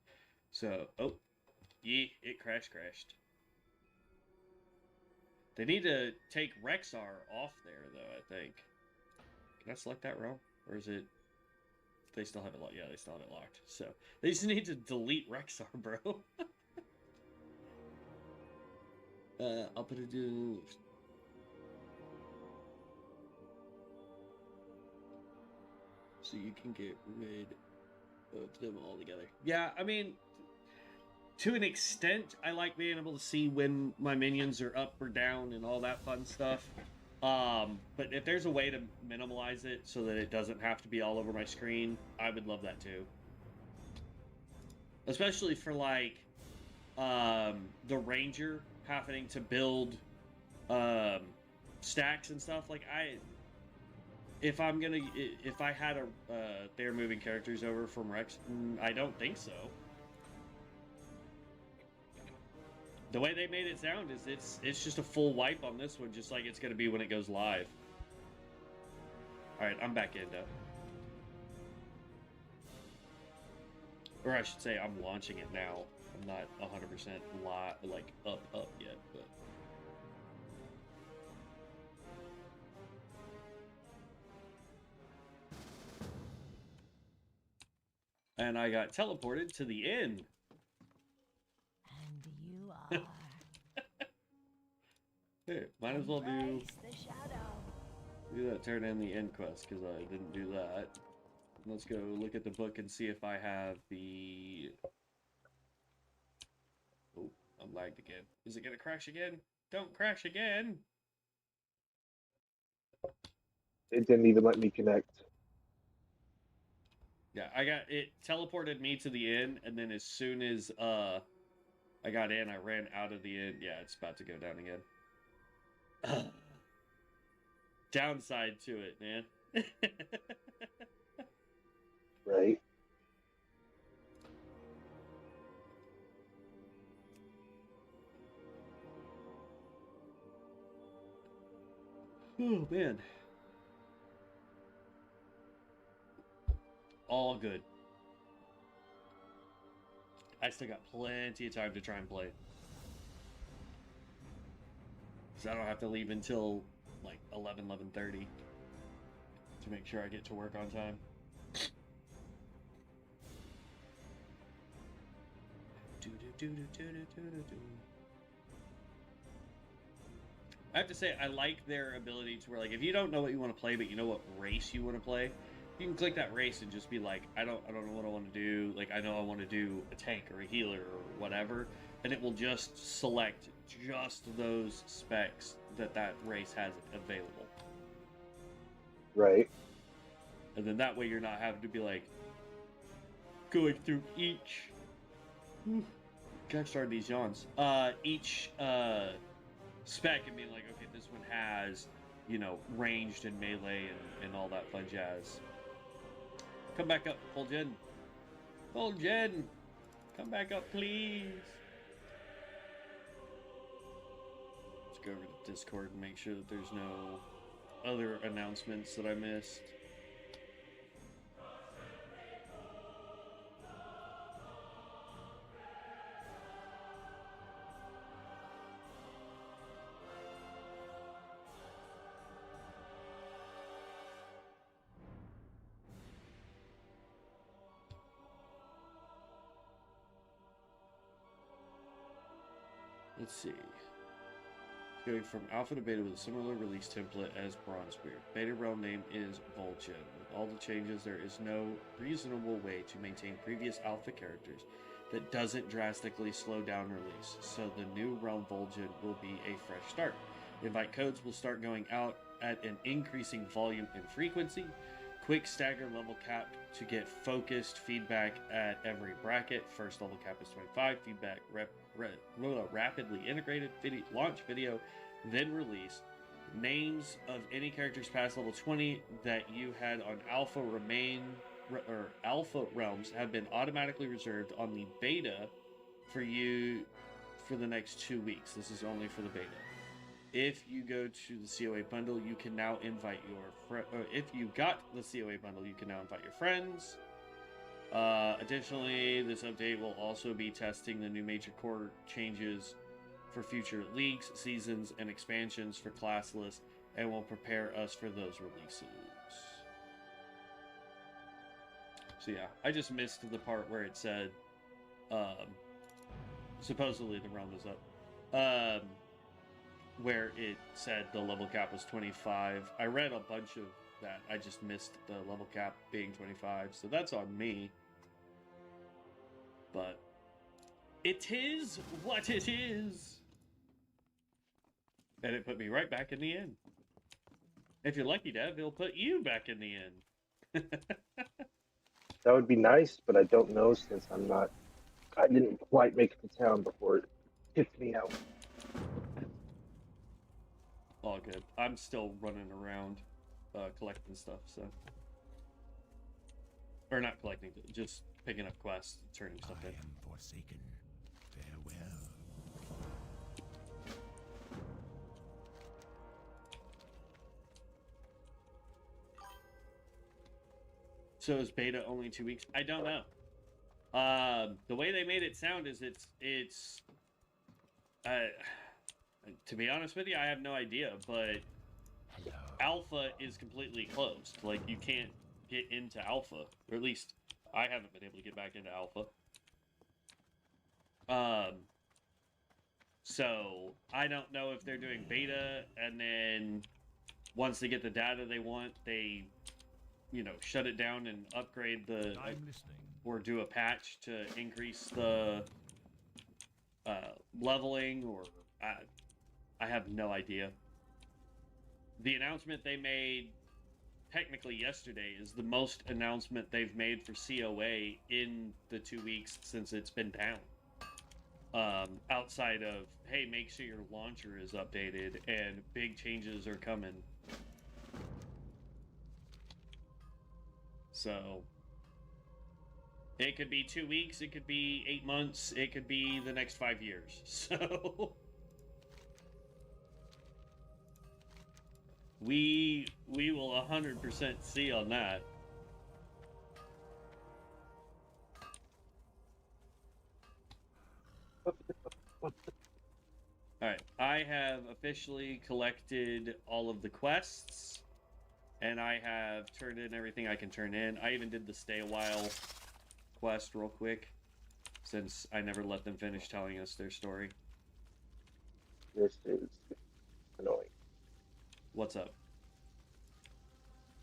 so. Oh, yeah, it crashed. They need to take Rexar off there, though, I think. Can I select that realm? Or is it... They still have it locked. Yeah, they still have it locked. So, they just need to delete Rexar, bro. I'll put it in... So you can get rid of them all together. Yeah, I mean... To an extent, I like being able to see when my minions are up or down and all that fun stuff. But if there's a way to minimalize it so that it doesn't have to be all over my screen, I would love that too. Especially for like the ranger having to build stacks and stuff. Like if I had they're moving characters over from Rex, I don't think so. The way they made it sound is it's just a full wipe on this one, just like it's going to be when it goes live. Alright, I'm back in, though. Or I should say, I'm launching it now. I'm not 100% like up yet, but... And I got teleported to the inn. And you are. Here, might as well Embrace the shadow. do that, turn in the end quest, because I didn't do that. Let's go look at the book and see if I have the... Oh, I'm lagged again. Is it gonna crash again? Don't crash again! It didn't even let me connect. Yeah, it teleported me to the inn, and then as soon as I got in, I ran out of the inn. Yeah, it's about to go down again. Downside to it, man. Right. Oh, man. All good. I still got plenty of time to try and play. So I don't have to leave until like 11:30 to make sure I get to work on time. I have to say, I like their ability to where, like, if you don't know what you want to play, but you know what race you want to play, you can click that race and just be like, I don't know what I want to do. Like, I know I want to do a tank or a healer or whatever, and it will just select just those specs that race has available. Right. And then that way you're not having to be like going through each. Gotta start these yawns. Each spec and being like, okay, this one has, you know, ranged and melee and all that fun jazz. Come back up, full gen. Full gen! Come back up, please! Let's go over to Discord and make sure that there's no other announcements that I missed. Let's see. Going from alpha to beta with a similar release template as Bronzebeard. Beta realm name is Vol'jin. With all the changes, there is no reasonable way to maintain previous alpha characters that doesn't drastically slow down release. So the new realm Vol'jin will be a fresh start. Invite codes will start going out at an increasing volume and frequency. quick stagger level cap to get focused feedback at every bracket. First level cap is 25. Feedback rapidly integrated launch video, then release. Names of any characters past level 20 that you had on alpha alpha realms have been automatically reserved on the beta for you for the next 2 weeks. This is only for the beta. If you go to the CoA bundle, you can now invite your if you got the CoA bundle, you can now invite your friends. Additionally, this update will also be testing the new major core changes for future leagues, seasons, and expansions for class lists, and will prepare us for those releases. So yeah, I just missed the part where it said, supposedly the realm is up, where it said the level cap was 25. I read a bunch of that. I just missed the level cap being 25, so that's on me. But it is what it is. And it put me right back in the inn. If you're lucky, Dev, it'll put you back in the inn. That would be nice, but I don't know since I didn't quite make it to town before it kicked me out. All good. I'm still running around collecting stuff, so. Or not collecting, just picking up quests, turning stuff in. I am forsaken. Farewell. So is beta only 2 weeks? I don't know. The way they made it sound is it's to be honest with you, I have no idea, but Hello. alpha is completely closed. Like, you can't get into alpha, or at least I haven't been able to get back into alpha. So I don't know if they're doing beta, and then once they get the data they want, they, you know, shut it down and upgrade the, I'm listening. or do a patch to increase the leveling, or I have no idea. The announcement they made technically yesterday is the most announcement they've made for CoA in the 2 weeks since it's been down. Outside of, hey, make sure your launcher is updated and big changes are coming. So it could be 2 weeks, it could be 8 months, it could be the next 5 years. So we will 100% see on that. Alright, I have officially collected all of the quests, and I have turned in everything I can turn in. I even did the stay a while quest real quick, since I never let them finish telling us their story. This is annoying. What's up?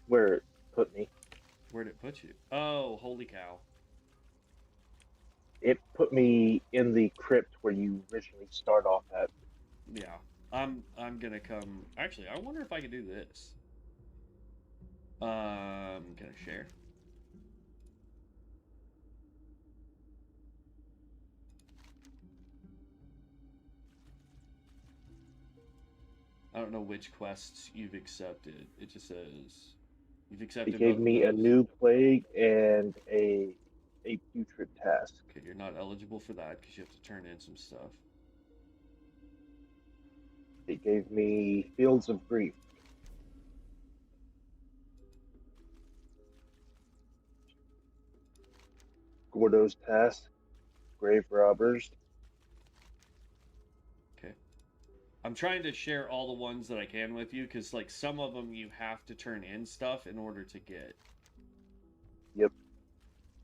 Where it put me. Where'd it put you? Oh, holy cow. It put me in the crypt where you originally start off at. Yeah, I'm gonna come. Actually, I wonder if I can do this. Can I share? I don't know which quests you've accepted. It just says you've accepted. It gave both me of a those. new plague and a putrid task. Okay, you're not eligible for that because you have to turn in some stuff. It gave me Fields of Grief. Gordo's task, Grave Robbers. Okay. I'm trying to share all the ones that I can with you because, like, some of them you have to turn in stuff in order to get. Yep.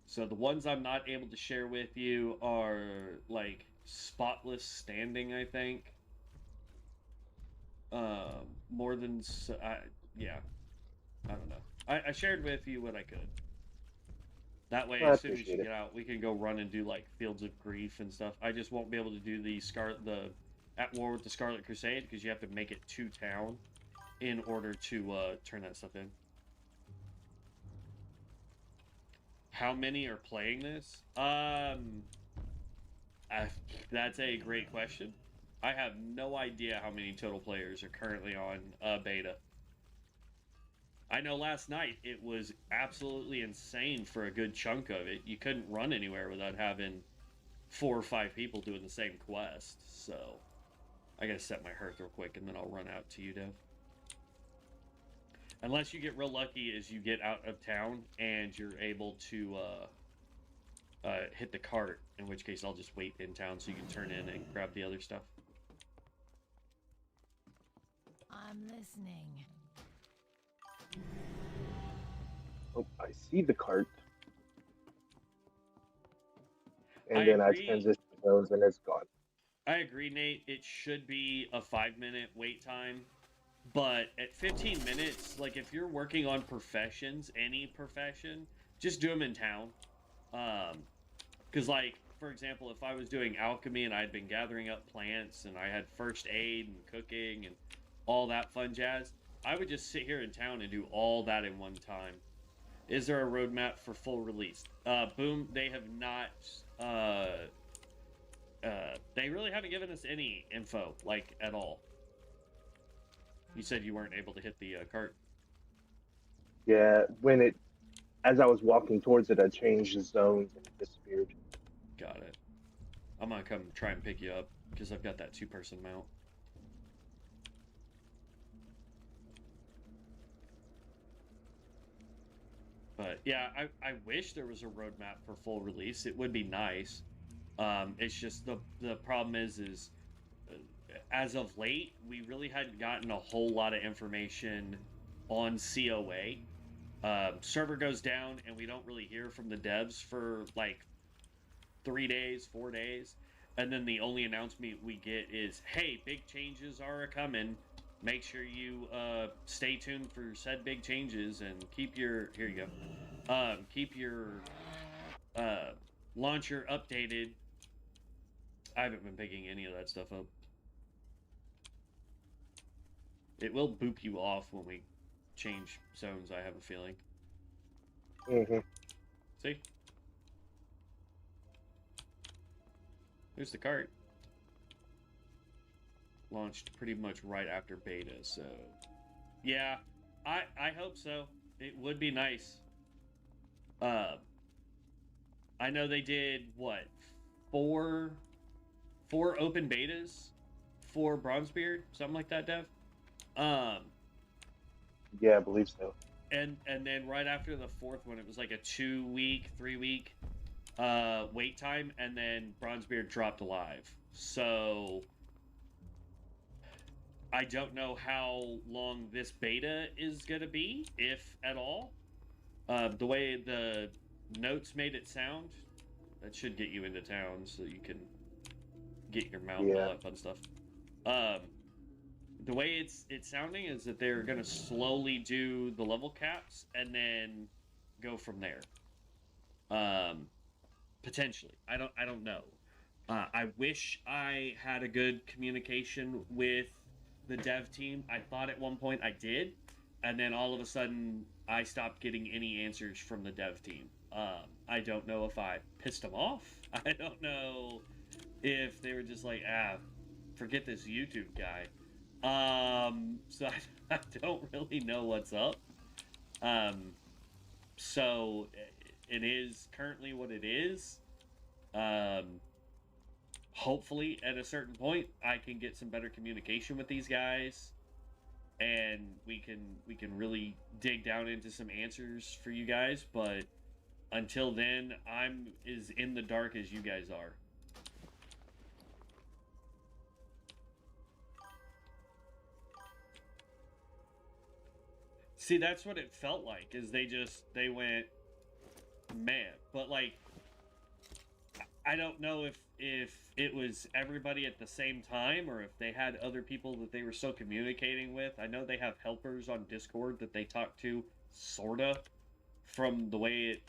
So the ones I'm not able to share with you are, like, Spotless Standing, I think. More than... yeah. I don't know. I shared with you what I could. That way, I as soon as you appreciate it. get out, we can go run and do, like, Fields of Grief and stuff. I just won't be able to do the At War with the Scarlet Crusade, because you have to make it to town in order to turn that stuff in. How many are playing this? That's a great question. I have no idea how many total players are currently on beta. I know last night it was absolutely insane for a good chunk of it. You couldn't run anywhere without having 4 or 5 people doing the same quest. So I gotta set my hearth real quick and then I'll run out to you, Dev. Unless you get real lucky as you get out of town and you're able to hit the cart, in which case I'll just wait in town so you can turn in and grab the other stuff. I'm listening. Oh, I see the cart. And I then agree. I transition zones and it's gone. I agree, Nate. It should be a 5-minute wait time. But at 15 minutes, like if you're working on professions, any profession, just do them in town. Because like, for example, if I was doing alchemy and I'd been gathering up plants and I had first aid and cooking and all that fun jazz, I would just sit here in town and do all that in one time. Is there a roadmap for full release? Boom, they have not, they really haven't given us any info, like, at all. You said you weren't able to hit the cart. Yeah, as I was walking towards it, I changed the zones and it disappeared. Got it. I'm gonna come try and pick you up because I've got that 2-person mount. But yeah, I wish there was a roadmap for full release. It would be nice. It's just the problem is as of late, we really hadn't gotten a whole lot of information on CoA. Server goes down and we don't really hear from the devs for like 3 days, 4 days. And then the only announcement we get is, hey, big changes are coming. Make sure you stay tuned for said big changes and keep your, here you go, keep your launcher updated. I haven't been picking any of that stuff up. It will boop you off when we change zones, I have a feeling. Mm-hmm. See? There's the cart. Launched pretty much right after beta, so... Yeah, I hope so. It would be nice. I know they did, what, 4 open betas for Bronzebeard? Something like that, Dev? Yeah, I believe so. And then right after the 4th one, it was like a 2-week, 3-week wait time, and then Bronzebeard dropped live. So I don't know how long this beta is going to be, if at all. The way the notes made it sound, that should get you into town so you can get your mount and all that fun stuff. The way it's sounding is that they're going to slowly do the level caps and then go from there. Potentially. I don't know. I wish I had a good communication with the dev team. I thought at one point I did, and then all of a sudden I stopped getting any answers from the dev team. I don't know if I pissed them off. I don't know if they were just like, forget this YouTube guy. So I don't really know what's up. So it is currently what it is. Hopefully at a certain point I can get some better communication with these guys and we can really dig down into some answers for you guys, but until then I'm as in the dark as you guys are. See, that's what it felt like, is they went, man. But, like, I don't know if it was everybody at the same time or if they had other people that they were still communicating with. I know they have helpers on Discord that they talk to, sorta, from the way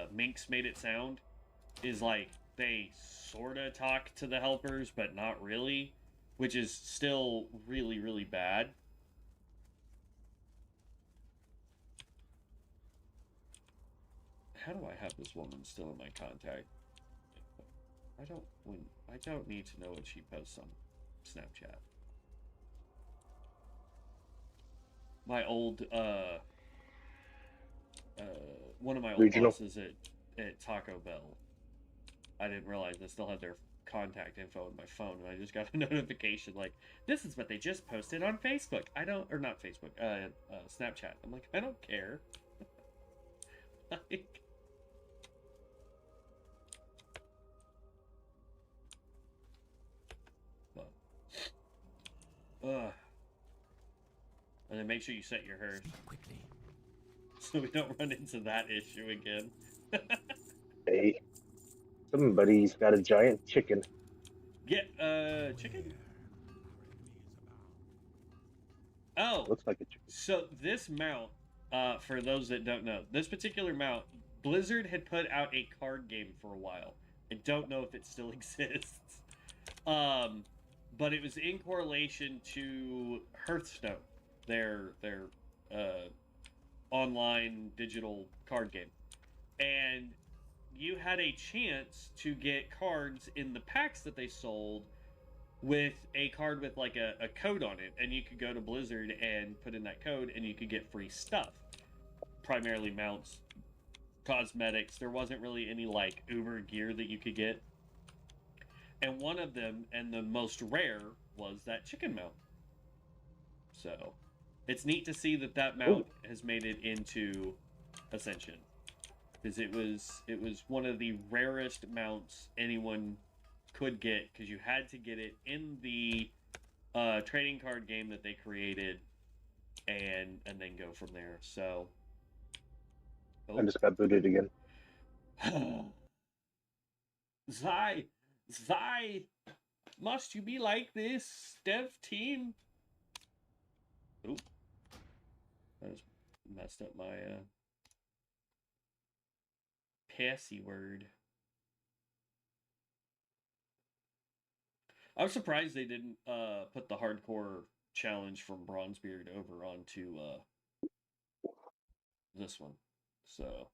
Minx made it sound, is like they sorta talk to the helpers, but not really, which is still really, really bad. how do I have this woman still in my contact? I don't need to know what she posts on Snapchat. My old one of my old Regional. bosses at Taco Bell. I didn't realize I still had their contact info on my phone, and I just got a notification like, this is what they just posted on Facebook. Or not Facebook, Snapchat. I'm like, I don't care. Like, and then make sure you set your herd Speak quickly. so we don't run into that issue again. Hey, somebody's got a giant chicken. Get chicken. Oh, Looks like a chicken. so this mount, for those that don't know, this particular mount, Blizzard had put out a card game for a while. I don't know if it still exists. But it was in correlation to Hearthstone, their online digital card game. And you had a chance to get cards in the packs that they sold with a card with like a code on it, and you could go to Blizzard and put in that code and you could get free stuff. Primarily mounts, cosmetics. There wasn't really any like uber gear that you could get. And one of them, and the most rare, was that chicken mount. So it's neat to see that mount has made it into Ascension, because it was one of the rarest mounts anyone could get, because you had to get it in the trading card game that they created, and then go from there. So I just got booted again. Zai, must you be like this, dev team? Oop, I just messed up my passy word. I'm surprised they didn't put the hardcore challenge from Bronzebeard over onto this one. So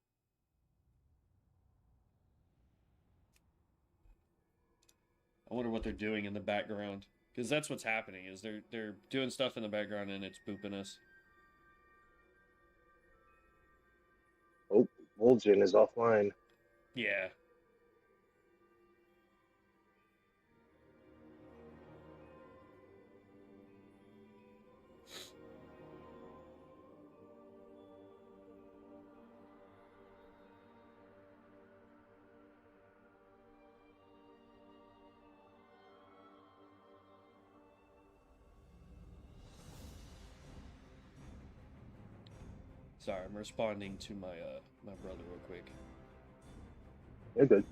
I wonder what they're doing in the background, because that's what's happening. Is they're doing stuff in the background and it's booping us. Oh, Vol'jin is offline. Yeah. Sorry, I'm responding to my my brother real quick. You're good.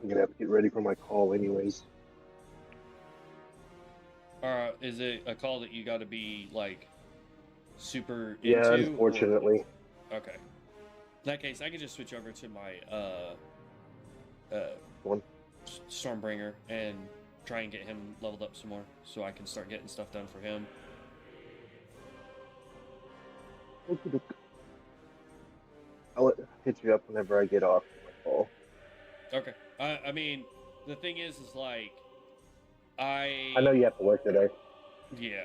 I'm gonna have to get ready for my call anyways. Is it a call that you got to be like super Yeah, into? unfortunately. Or... Okay. In that case, I could just switch over to my One. Stormbringer and try and get him leveled up some more, so I can start getting stuff done for him. I'll hit you up whenever I get off my call. Okay. I mean, the thing is like I know you have to work today. Yeah.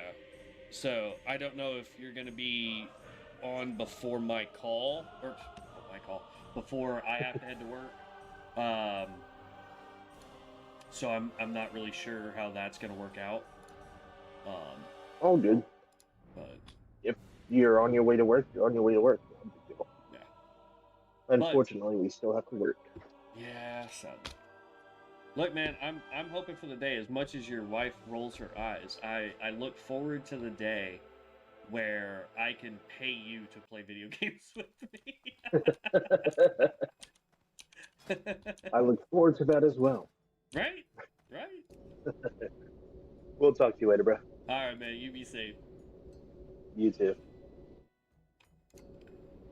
So I don't know if you're gonna be on before my call, or before I have to head to work. So I'm not really sure how that's gonna work out. All good. But If you're on your way to work, you're on your way to work. No big deal. yeah. Unfortunately, we still have to work. Yeah, sadly. Look, man, I'm hoping for the day. As much as your wife rolls her eyes, I look forward to the day where I can pay you to play video games with me. I look forward to that as well. Right? We'll talk to you later, bro. Alright, man, you be safe. You too.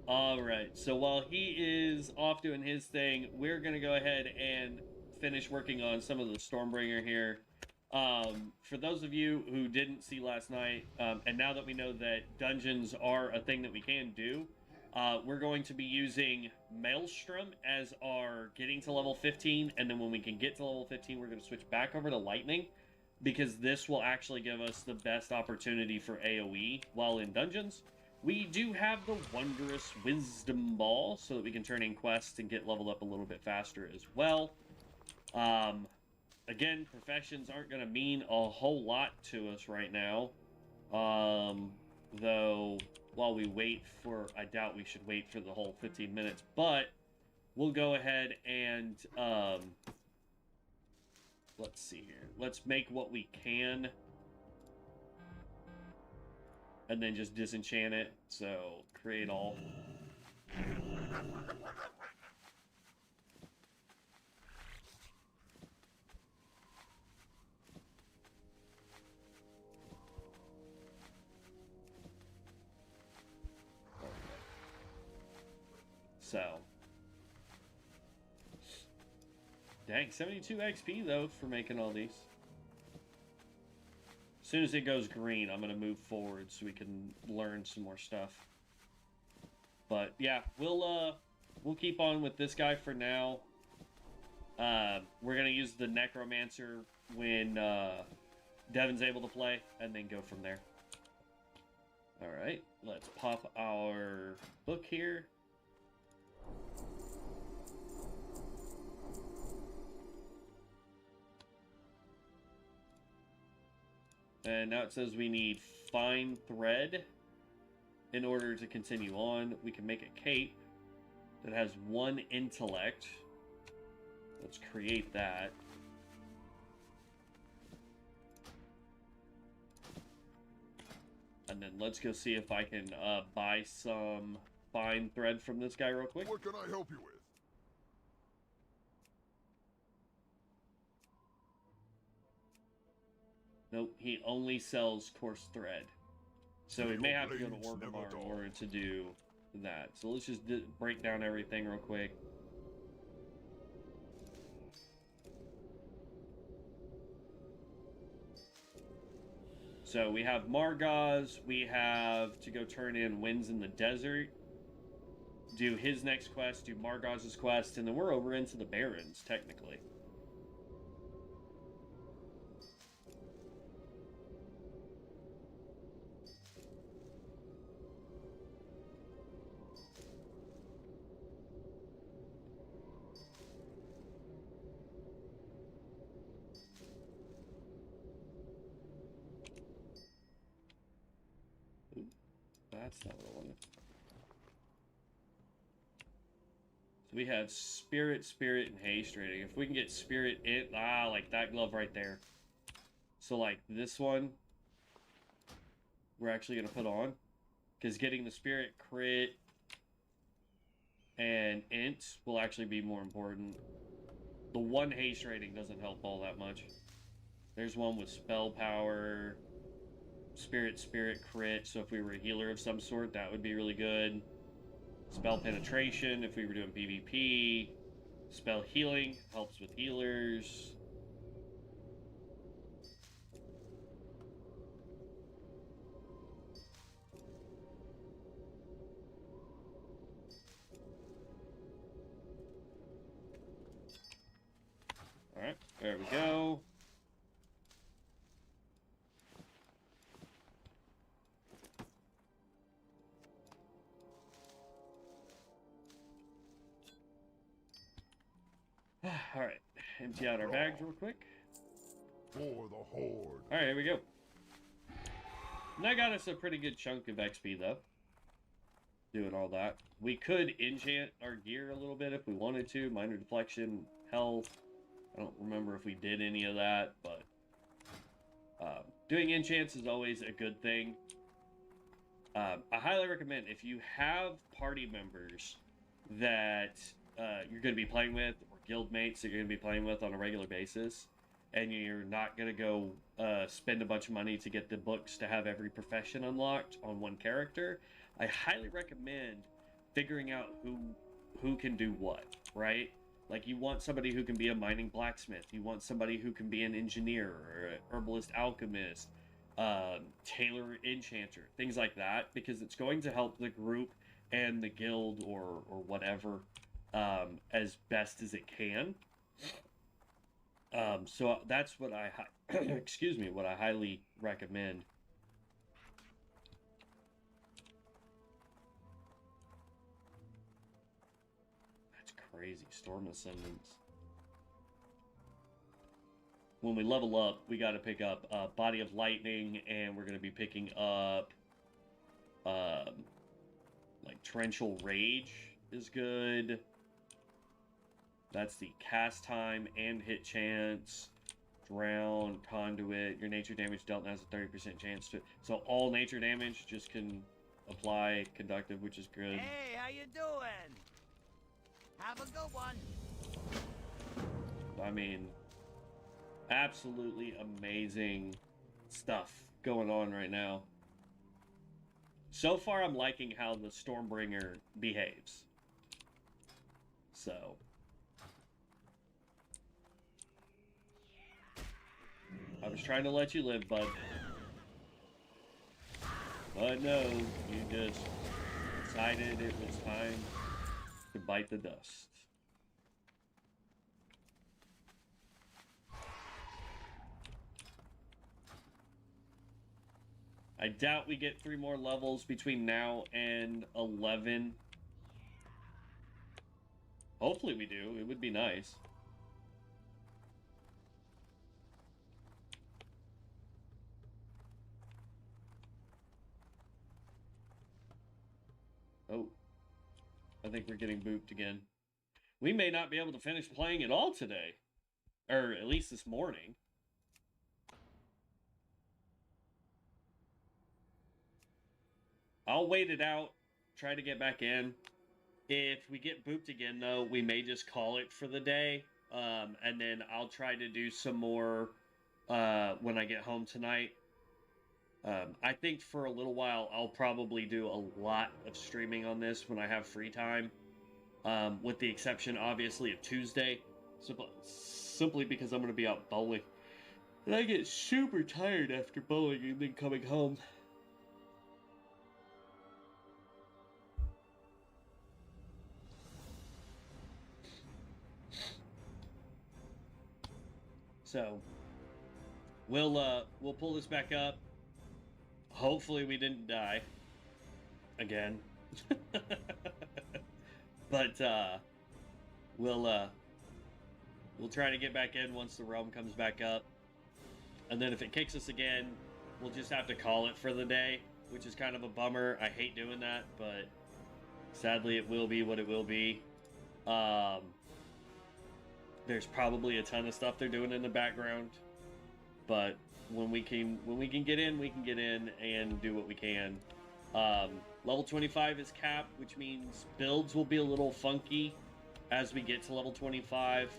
Alright, so while he is off doing his thing, we're going to go ahead and finish working on some of the Stormbringer here. For those of you who didn't see last night, and now that we know that dungeons are a thing that we can do, we're going to be using Maelstrom as our getting to level 15, and then when we can get to level 15, we're going to switch back over to Lightning, because this will actually give us the best opportunity for AoE while in dungeons. We do have the Wondrous Wisdom Ball, so that we can turn in quests and get leveled up a little bit faster as well. Again, professions aren't going to mean a whole lot to us right now. Though, while we wait for... I doubt we should wait for the whole 15 minutes, but we'll go ahead and... let's see here. Let's make what we can. And then just disenchant it. So, create all. So. Dang, 72 XP though for making all these. As soon as it goes green, I'm going to move forward so we can learn some more stuff. But yeah, we'll keep on with this guy for now. We're going to use the Necromancer when Devin's able to play, and then go from there. Alright, let's pop our book here. And now it says we need fine thread in order to continue on. We can make a cape that has 1 intellect. Let's create that. And then let's go see if I can buy some fine thread from this guy real quick. What can I help you with? Nope, he only sells coarse thread. So we may have to go to Orgrimmar in order to do that. So let's just break down everything real quick. So we have Margaz, we have to go turn in Winds in the Desert, do his next quest, do Margaz's quest, and then we're over into the Barrens, technically. That's not what I wanted. So we have Spirit, Spirit, and Haste rating. If we can get Spirit in... like that glove right there. So, like, this one, we're actually going to put on. Because getting the Spirit crit and int will actually be more important. The 1 Haste rating doesn't help all that much. There's one with Spell Power... Spirit, Spirit, crit, so if we were a healer of some sort, that would be really good. Spell penetration, if we were doing PvP. Spell healing, helps with healers. Alright, there we go. Alright, empty out our bags real quick. For the Horde. Alright, here we go. And that got us a pretty good chunk of XP, though. Doing all that. We could enchant our gear a little bit if we wanted to. Minor deflection, health. I don't remember if we did any of that, but... doing enchants is always a good thing. I highly recommend, if you have party members that you're going to be playing with, guild mates that you're going to be playing with on a regular basis, and you're not going to go spend a bunch of money to get the books to have every profession unlocked on one character, I highly recommend figuring out who can do what, right? Like, you want somebody who can be a mining blacksmith, you want somebody who can be an engineer or an herbalist alchemist, tailor enchanter, things like that, because it's going to help the group and the guild or whatever as best as it can. So that's what I excuse me, what I highly recommend. That's crazy. Storm Ascendants. When we level up, we got to pick up Body of Lightning, and we're going to be picking up like Torrential Rage is good. That's the cast time and hit chance. Drown, Conduit. Your nature damage dealt has a 30% chance to... So all nature damage just can apply Conductive, which is good. Hey, how you doing? Have a good one. I mean, absolutely amazing stuff going on right now. So far, I'm liking how the Stormbringer behaves. So... I was trying to let you live, bud. But no, you just decided it was time to bite the dust. I doubt we get 3 more levels between now and 11. Hopefully we do. It would be nice. Oh, I think we're getting booped again. We may not be able to finish playing at all today. Or at least this morning. I'll wait it out, try to get back in. If we get booped again, though, we may just call it for the day. And then I'll try to do some more when I get home tonight. I think for a little while, I'll probably do a lot of streaming on this when I have free time. With the exception, obviously, of Tuesday. Simply because I'm going to be out bowling. And I get super tired after bowling and then coming home. So, we'll pull this back up. Hopefully we didn't die. Again. But, we'll try to get back in once the realm comes back up. And then if it kicks us again, we'll just have to call it for the day, which is kind of a bummer. I hate doing that, but sadly it will be what it will be. There's probably a ton of stuff they're doing in the background, but when we can get in, we can get in and do what we can. Level 25 is capped, which means builds will be a little funky as we get to level 25.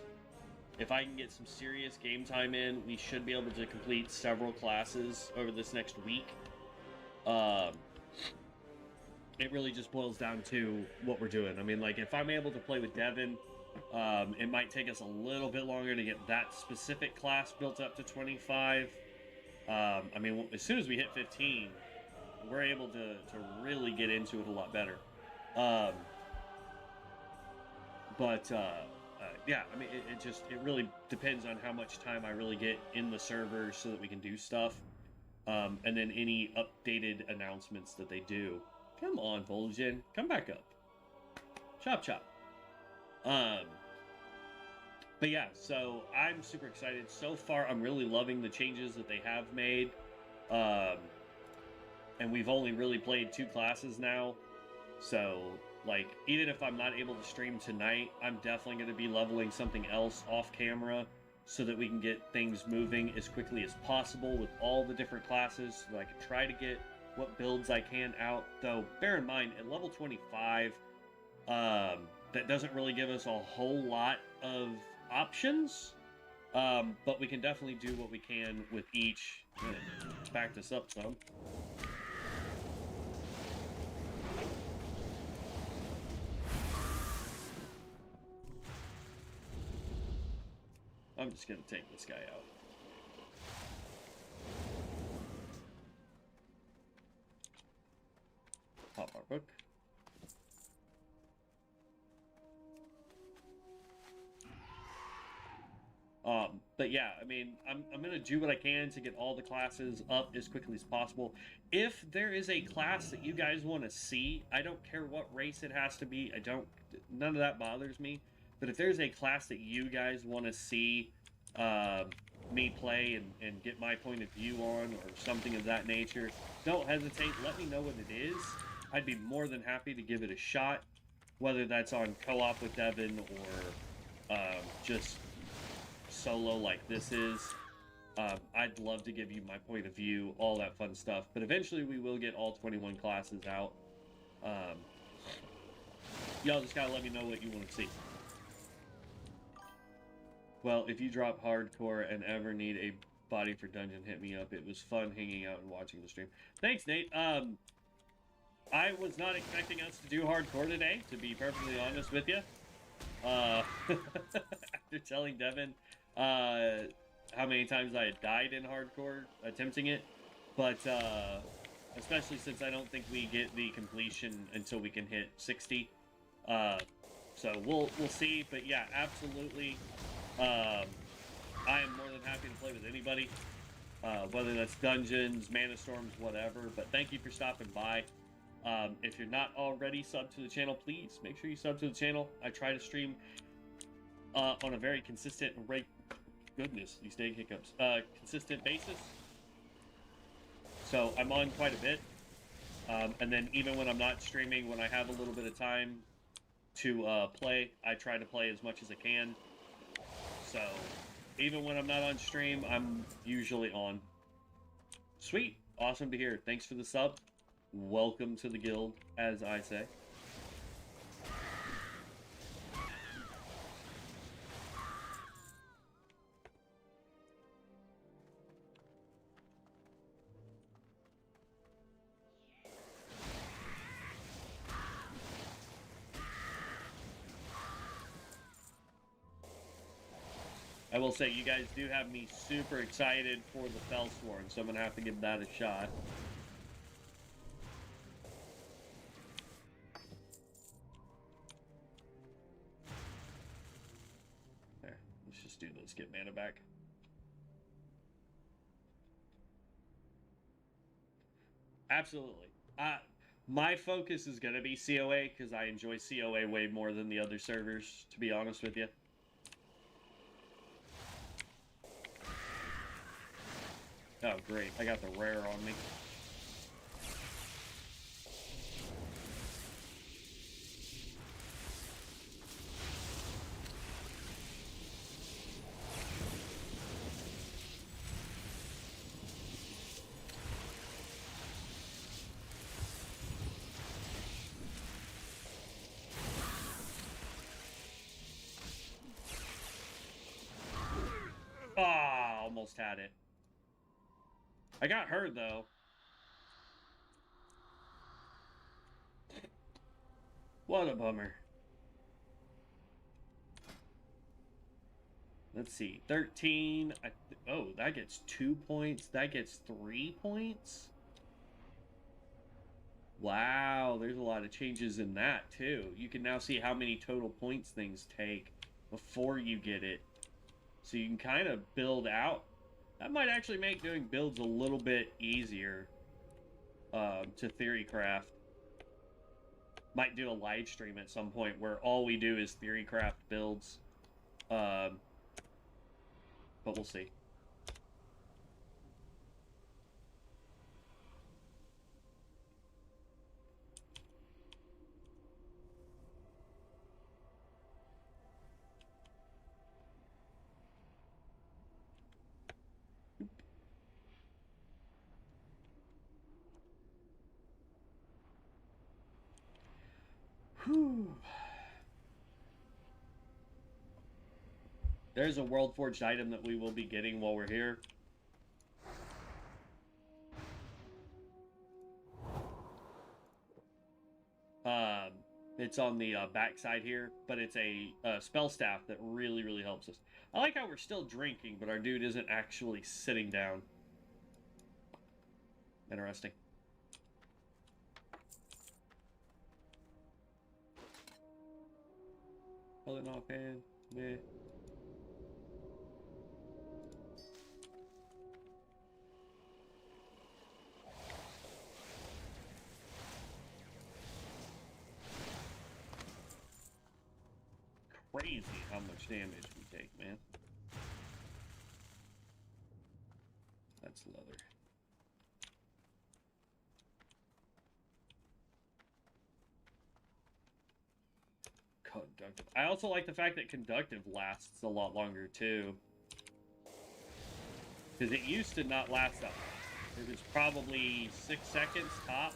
If I can get some serious game time in, we should be able to complete several classes over this next week. It really just boils down to what we're doing. I mean, like, if I'm able to play with Devin, it might take us a little bit longer to get that specific class built up to 25. I mean, as soon as we hit 15, we're able to really get into it a lot better. Yeah, I mean, it really depends on how much time I really get in the server so that we can do stuff. And then any updated announcements that they do. Come on, Vol'jin, come back up. Chop chop. But yeah, so I'm super excited. So far, I'm really loving the changes that they have made. And we've only really played 2 classes now. So, like, even if I'm not able to stream tonight, I'm definitely going to be leveling something else off camera so that we can get things moving as quickly as possible with all the different classes so that I can try to get what builds I can out. Though, bear in mind, at level 25, that doesn't really give us a whole lot of options. But we can definitely do what we can with each. Let's back this up some. I'm just gonna take this guy out. Pop our book. But yeah, I mean, I'm gonna do what I can to get all the classes up as quickly as possible. If there is a class that you guys want to see, I don't care what race it has to be. None of that bothers me. But if there's a class that you guys want to see me play and get my point of view on, or something of that nature, don't hesitate. Let me know what it is. I'd be more than happy to give it a shot, whether that's on co-op with Devin or just solo like this is. I'd love to give you my point of view, all that fun stuff. But eventually we will get all 21 classes out. Y'all just gotta let me know what you want to see. Well, if you drop hardcore and ever need a body for dungeon, hit me up. It was fun hanging out and watching the stream. Thanks, Nate. I was not expecting us to do hardcore today, to be perfectly honest with you. After telling Devin how many times I had died in hardcore attempting it, but especially since I don't think we get the completion until we can hit 60. So we'll see, but yeah, absolutely. I am more than happy to play with anybody, whether that's dungeons, mana storms, whatever. But thank you for stopping by. If you're not already subbed to the channel, please make sure you sub to the channel. I try to stream on a very consistent goodness, these dang hiccups. Consistent basis. So I'm on quite a bit. And then even when I'm not streaming, when I have a little bit of time to play, I try to play as much as I can. So even when I'm not on stream, I'm usually on. Sweet. Awesome to hear. Thanks for the sub. Welcome to the guild, as I say. I will say, you guys do have me super excited for the Fellsworn, so I'm going to have to give that a shot. There, let's just do this, get mana back. Absolutely. My focus is going to be CoA, because I enjoy CoA way more than the other servers, to be honest with you. Oh, great. I got the rare on me. Ah, almost had it. I got her, though. What a bummer. Let's see. 13. Oh, that gets 2 points. That gets 3 points. Wow, there's a lot of changes in that, too. You can now see how many total points things take before you get it. So you can kind of build out. That might actually make doing builds a little bit easier to Theorycraft. Might do a live stream at some point where all we do is Theorycraft builds. But we'll see. Whew. There's a World Forged item that we will be getting while we're here. It's on the backside here, but it's a spell staff that really, really helps us. I like how we're still drinking, but our dude isn't actually sitting down. Interesting. Pulling offhand. Meh. Crazy how much damage we take, man. That's leather. Conductive. I also like the fact that conductive lasts a lot longer too. Because it used to not last that long. It was probably 6 seconds top.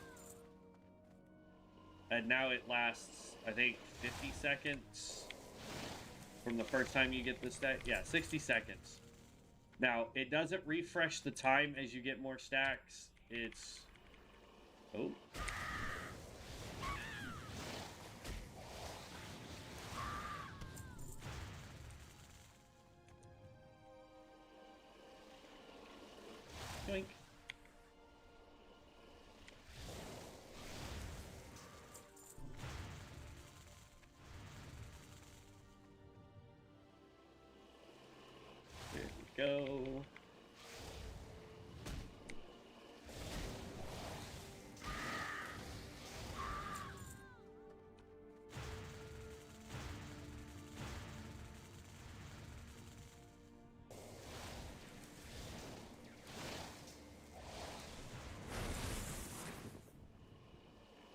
And now it lasts, I think, 50 seconds. From the first time you get the stat. Yeah, 60 seconds. Now, it doesn't refresh the time as you get more stacks. It's... Oh. Yoink. Go.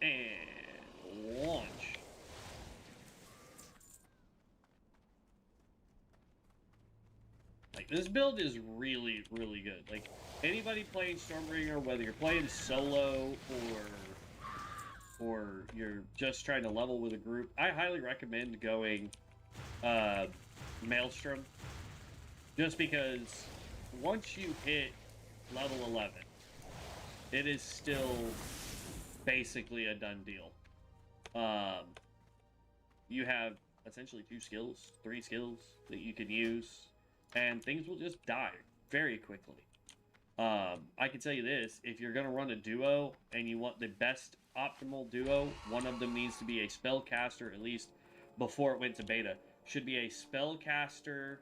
And launch. Like, this build is really, really good. Like, anybody playing Stormbringer, whether you're playing solo or you're just trying to level with a group, I highly recommend going Maelstrom. Just because once you hit level 11, it is still basically a done deal. You have essentially 2 skills, 3 skills that you can use, and things will just die very quickly. I can tell you this, if you're going to run a duo and you want the best optimal duo, one of them needs to be a spellcaster, at least before it went to beta, should be a spellcaster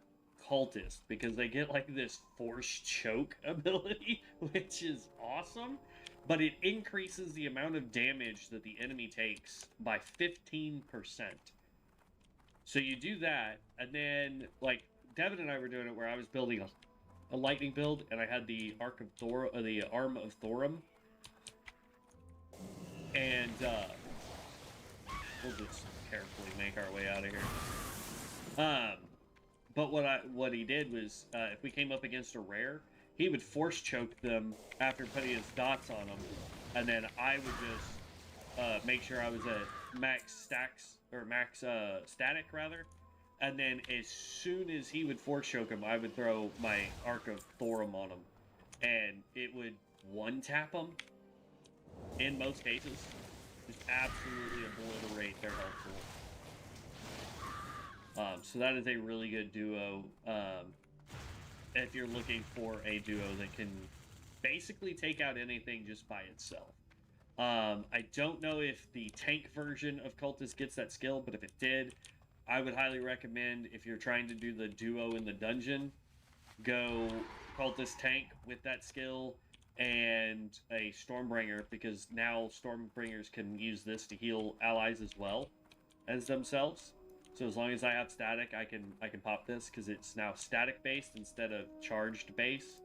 cultist, because they get like this force choke ability, which is awesome, but it increases the amount of damage that the enemy takes by 15%. So you do that, and then, like, Devin and I were doing it where I was building a lightning build, and I had the Arm of Thorum. And, we'll just carefully make our way out of here. But what he did was, if we came up against a rare, he would force choke them after putting his dots on them, and then I would just make sure I was at max stacks, or max static rather, and then as soon as he would force choke him, I would throw my Arc of Thorum on him, and it would one-tap them in most cases. Just absolutely obliterate their health pool. So that is a really good duo. If you're looking for a duo that can basically take out anything just by itself. I don't know if the tank version of Cultist gets that skill, but if it did, I would highly recommend, if you're trying to do the duo in the dungeon, go Cultist tank with that skill and a Stormbringer, because now Stormbringers can use this to heal allies as well as themselves. So as long as I have static, I can pop this, because it's now static based instead of charged base.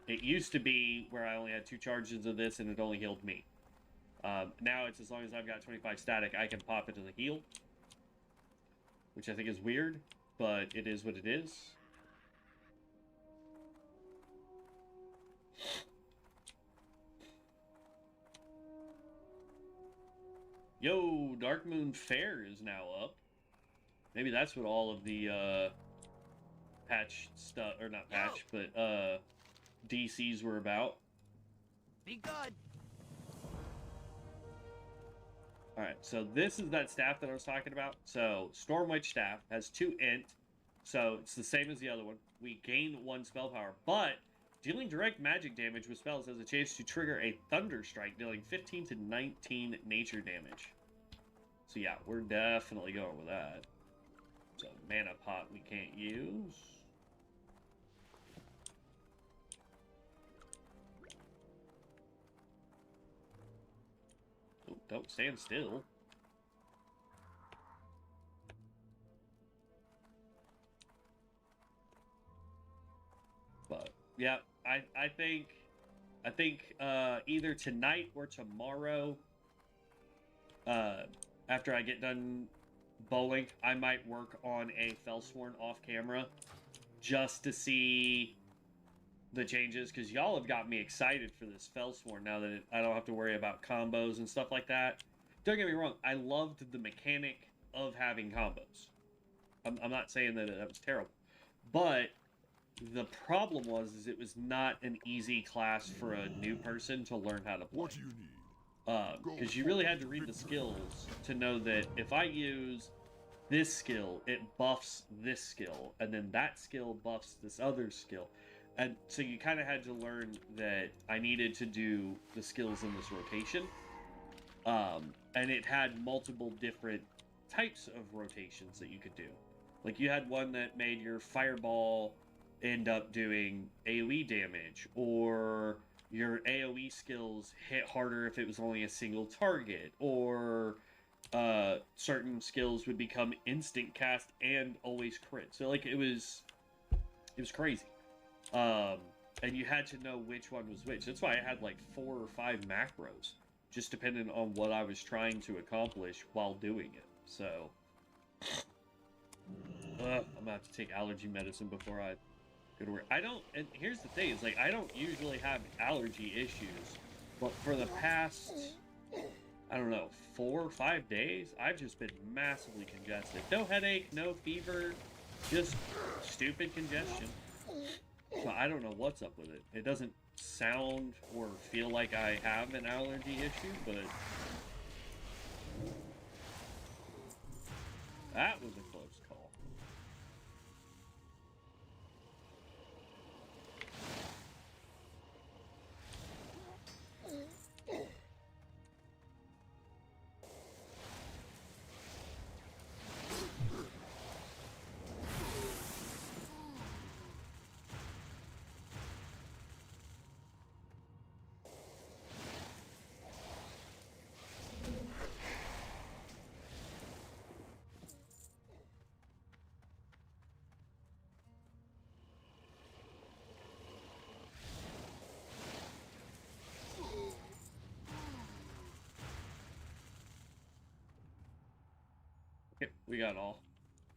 It used to be where I only had 2 charges of this and it only healed me. Now it's as long as I've got 25 static, I can pop it as a heal, which I think is weird, but it is what it is. Yo, Dark Moon Fair is now up. Maybe that's what all of the patch stuff, or not patch, but DCs were about. Be good. Alright, so this is that staff that I was talking about. So, Stormwitch staff has 2 int, so it's the same as the other one. We gain 1 spell power, but dealing direct magic damage with spells has a chance to trigger a Thunder Strike, dealing 15 to 19 nature damage. So yeah, we're definitely going with that. So, mana pot we can't use. Oh, don't stand still. But yeah, I think either tonight or tomorrow, after I get done bowling, I might work on a Fellsworn off camera just to see the changes, because y'all have got me excited for this Fellsworn now that I don't have to worry about combos and stuff like that. Don't get me wrong, I loved the mechanic of having combos. I'm not saying that that was terrible, but the problem was it was not an easy class for a new person to learn how to play. What do you need? Because you really had to read the skills to know that if I use this skill, it buffs this skill, and then that skill buffs this other skill. And so you kind of had to learn that I needed to do the skills in this rotation. And it had multiple different types of rotations that you could do. Like, you had one that made your fireball end up doing AoE damage, or your AoE skills hit harder if it was only a single target, or certain skills would become instant cast and always crit. So, like, it was crazy. And you had to know which one was which. That's why I had like 4 or 5 macros, just depending on what I was trying to accomplish while doing it. So, I'm gonna have to take allergy medicine before I go to work. And here's the thing, is like, I don't usually have allergy issues, but for the past, I don't know, 4 or 5 days, I've just been massively congested. No headache, no fever, just stupid congestion. So I don't know what's up with it. It doesn't sound or feel like I have an allergy issue, but that was a close call. Okay, we got all.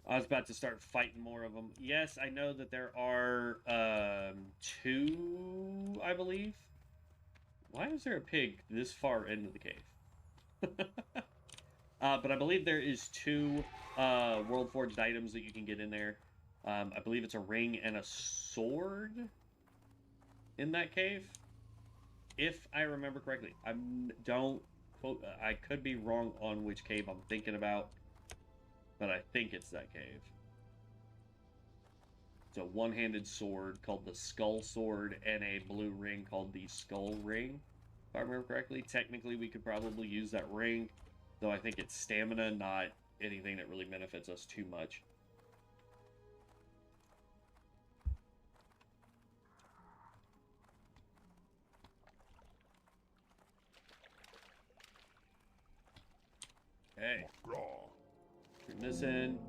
I was about to start fighting more of them. Yes, I know that there are 2, I believe. Why is there a pig this far into the cave? But I believe there is 2 World Forged items that you can get in there. I believe it's a ring and a sword in that cave, if I remember correctly. Don't quote. I could be wrong on which cave I'm thinking about, but I think it's that cave. It's a one-handed sword called the Skull Sword and a blue ring called the Skull Ring, if I remember correctly. Technically, we could probably use that ring, though I think it's stamina, not anything that really benefits us too much. Okay. Turn this in.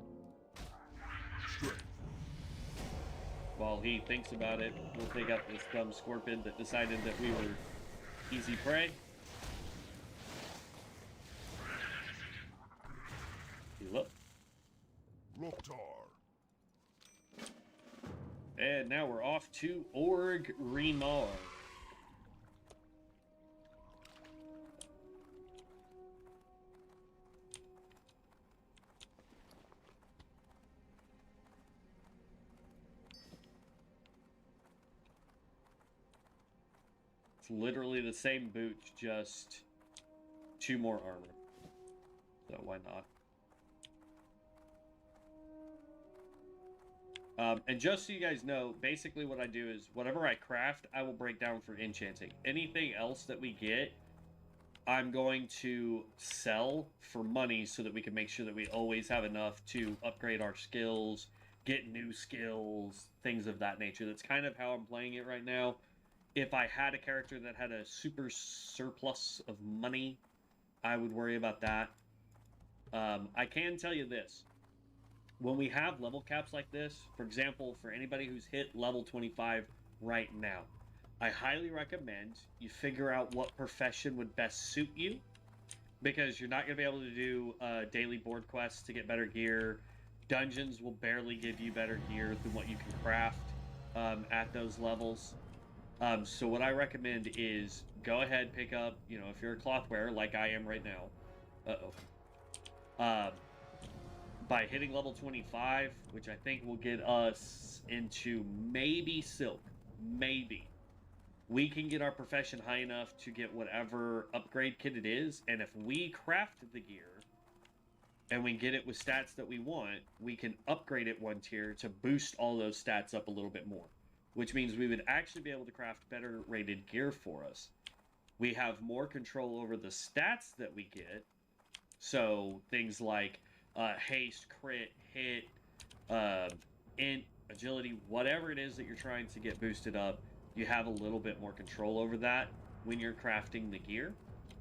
While he thinks about it, we'll take out this dumb scorpion that decided that we were easy prey. Heal up. And now we're off to Org Rimmar. literally the same boots, just 2 more armor. So why not? And just so you guys know, basically what I do is whatever I craft, I will break down for enchanting. Anything else that we get, I'm going to sell for money so that we can make sure that we always have enough to upgrade our skills, get new skills, things of that nature. That's kind of how I'm playing it right now. If I had a character that had a super surplus of money, I would worry about that. I can tell you this. When we have level caps like this, for example, for anybody who's hit level 25 right now, I highly recommend you figure out what profession would best suit you, because you're not going to be able to do daily board quests to get better gear. Dungeons will barely give you better gear than what you can craft at those levels. So what I recommend is go ahead, pick up, you know, if you're a cloth wearer like I am right now. By hitting level 25, which I think will get us into maybe silk, maybe, we can get our profession high enough to get whatever upgrade kit it is, and if we craft the gear and we get it with stats that we want, we can upgrade it 1 tier to boost all those stats up a little bit more, which means we would actually be able to craft better rated gear for us. We have more control over the stats that we get, so things like haste, crit, hit, int, agility, whatever it is that you're trying to get boosted up, you have a little bit more control over that when you're crafting the gear.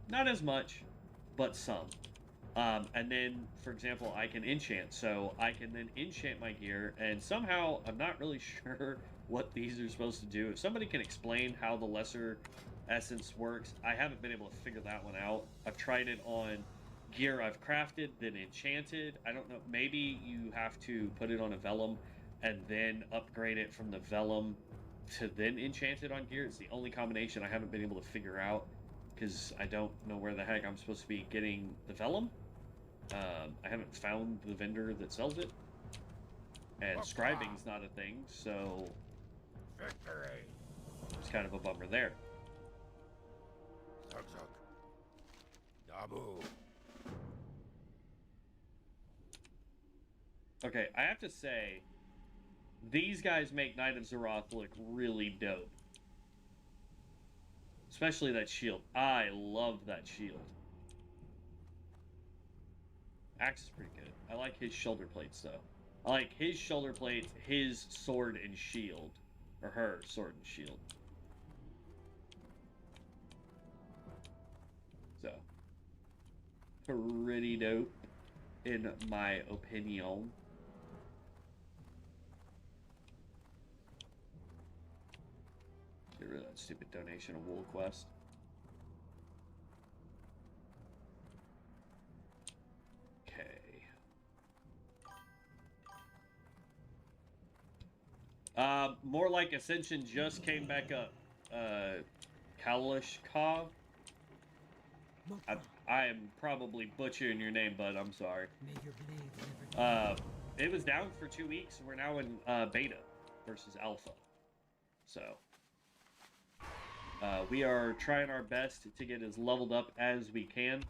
Not as much, but some. And then, for example, I can enchant, so I can then enchant my gear, and somehow, I'm not really sure what these are supposed to do. If somebody can explain how the lesser essence works, I haven't been able to figure that one out. I've tried it on gear I've crafted, then enchanted. I don't know, maybe you have to put it on a vellum and then upgrade it from the vellum to then enchant it on gear. It's the only combination I haven't been able to figure out, because I don't know where the heck I'm supposed to be getting the vellum. I haven't found the vendor that sells it, and scribing's not a thing, so Victory. it's kind of a bummer there. Zug zug. Dabu. Okay, I have to say, these guys make Knight of Azeroth look really dope. Especially that shield. I love that shield. Axe is pretty good. I like his shoulder plates, though. I like his shoulder plates, his sword and shield. Or her sword and shield. So, pretty dope, in my opinion. Get rid of that stupid donation of wool quest. Okay. More like Ascension just came back up. Kalishkov. I am probably butchering your name, bud. I'm sorry. It was down for 2 weeks, and we're now in beta versus alpha. So we are trying our best to get as leveled up as we can.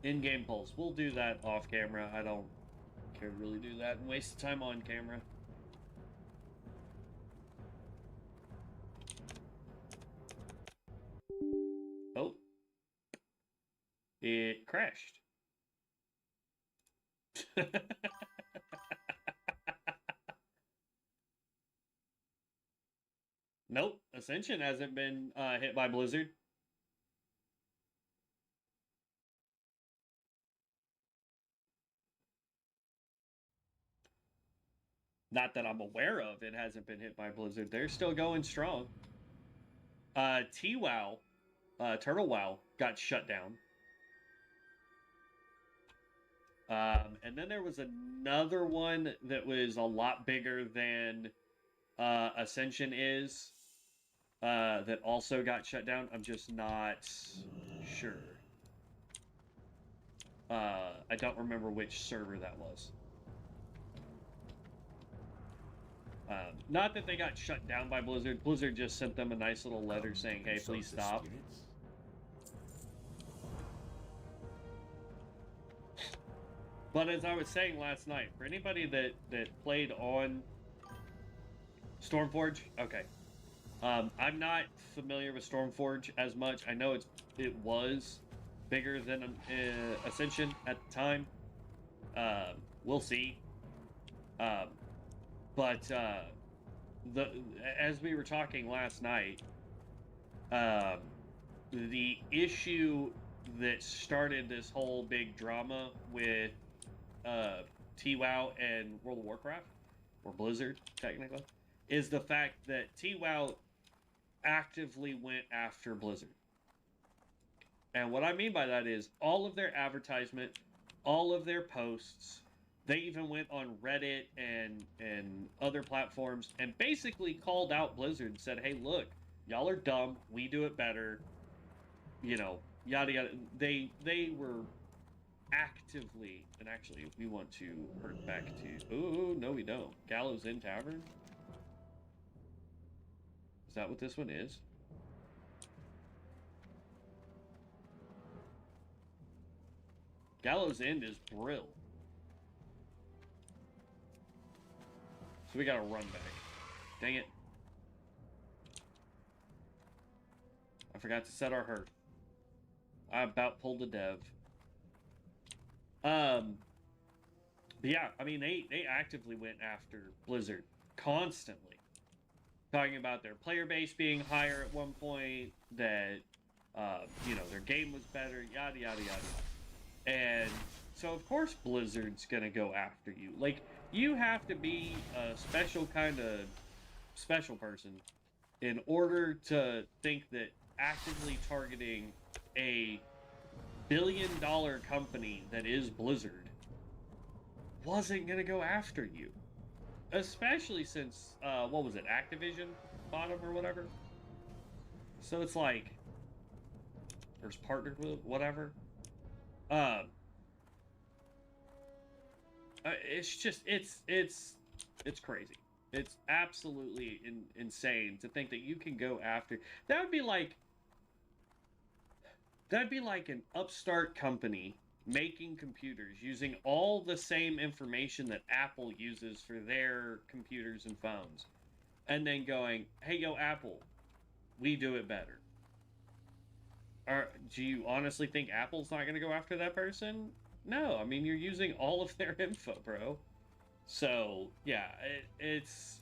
In-game pulse. We'll do that off camera. I don't care to really do that and waste time on camera. Oh. It crashed. Nope. Ascension hasn't been hit by Blizzard. Not that I'm aware of, it hasn't been hit by Blizzard. They're still going strong. T-WoW, Turtle WoW, got shut down. And then there was another one that was a lot bigger than Ascension is, that also got shut down. I'm just not sure. I don't remember which server that was. Not that they got shut down by Blizzard. Blizzard just sent them a nice little letter saying, hey, Consult please the stop. spirits. But as I was saying last night, for anybody that played on Stormforge, okay. I'm not familiar with Stormforge as much. I know it was bigger than Ascension at the time. We'll see. But as we were talking last night, the issue that started this whole big drama with TWoW and World of Warcraft, or Blizzard technically, is the fact that TWoW actively went after Blizzard. And what I mean by that is all of their advertisement, all of their posts, they even went on Reddit and other platforms and basically called out Blizzard and said, hey, look, y'all are dumb. We do it better. You know, yada, yada. They were actively, and actually, if we want to hurt back to, oh, no, we don't. Gallows Inn Tavern? Is that what this one is? Gallows End is Brill. So we gotta run back. Dang it. I forgot to set our herd. I about pulled the dev. But yeah, I mean, they actively went after Blizzard constantly. Talking about their player base being higher at one point, that, you know, their game was better, yada, yada, yada. And so, of course, Blizzard's gonna go after you. Like, you have to be a special kind of special person in order to think that actively targeting a billion-dollar company that is Blizzard wasn't gonna go after you. Especially since, what was it, Activision bought them or whatever? So it's like, or is partnered with whatever. It's just, it's crazy. It's absolutely insane to think that you can go after. That'd be like an upstart company making computers using all the same information that Apple uses for their computers and phones, and then going, hey, yo, Apple, we do it better. Do you honestly think Apple's not going to go after that person? No, I mean, you're using all of their info, bro. So, yeah, it's...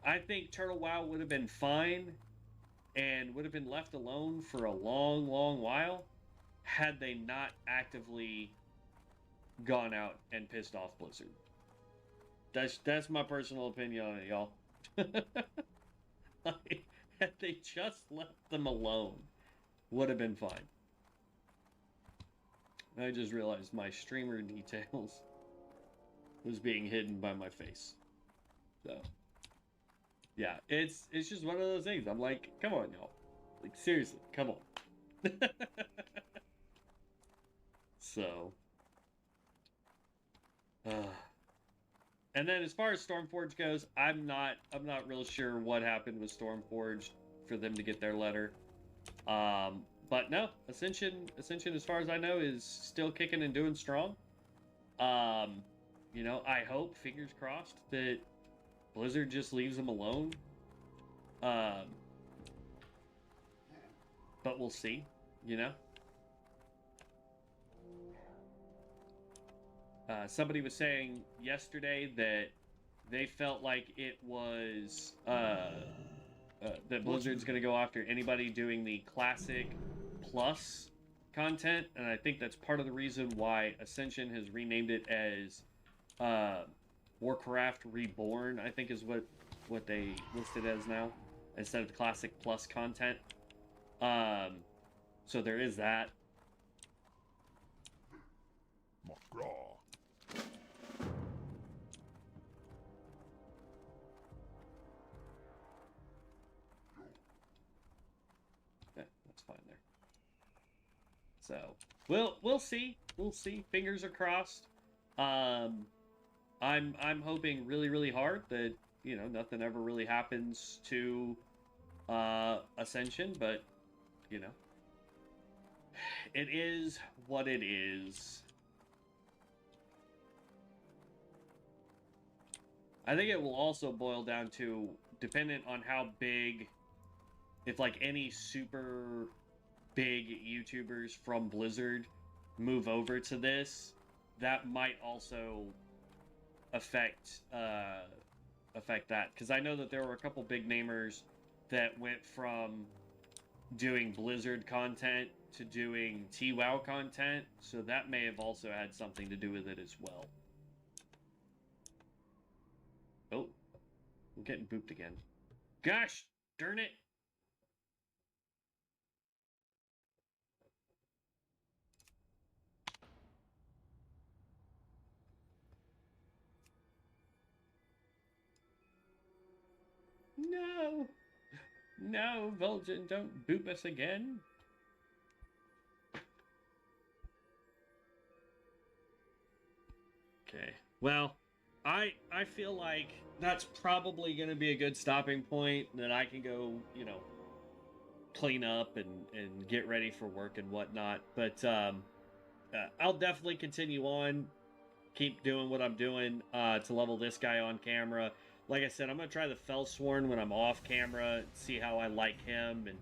I think Turtle WoW would have been fine and would have been left alone for a long, long while had they not actively gone out and pissed off Blizzard. That's my personal opinion on it, y'all. Like, had they just left them alone, would have been fine. I just realized my streamer details was being hidden by my face. So, yeah, it's just one of those things. I'm like, come on, y'all. Like, seriously, come on. So, and then as far as Stormforge goes, I'm not real sure what happened with Stormforge for them to get their letter. But no, Ascension, as far as I know, is still kicking and doing strong. You know, I hope, fingers crossed, that Blizzard just leaves them alone. But we'll see, you know? Somebody was saying yesterday that they felt like it was, that Blizzard's going to go after anybody doing the Classic Plus content, and I think that's part of the reason why Ascension has renamed it as Warcraft Reborn, I think is what they listed as now, instead of Classic Plus content. So there is that. Fine there. So we'll see. We'll see. Fingers are crossed. I'm hoping really, really hard that, you know, nothing ever really happens to Ascension, but, you know, it is what it is. I think it will also boil down to, dependent on how big, if like any super big YouTubers from Blizzard move over to this, that might also affect that, because I know that there were a couple big namers that went from doing Blizzard content to doing TWoW content, so that may have also had something to do with it as well. Oh, I'm getting booped again. Gosh darn it! No! No, Vulcan, don't boop us again. Okay. Well, I feel like that's probably going to be a good stopping point, that I can go, you know, clean up and get ready for work and whatnot. But I'll definitely continue on, keep doing what I'm doing to level this guy on camera. Like I said, I'm going to try the Fellsworn when I'm off camera, see how I like him, and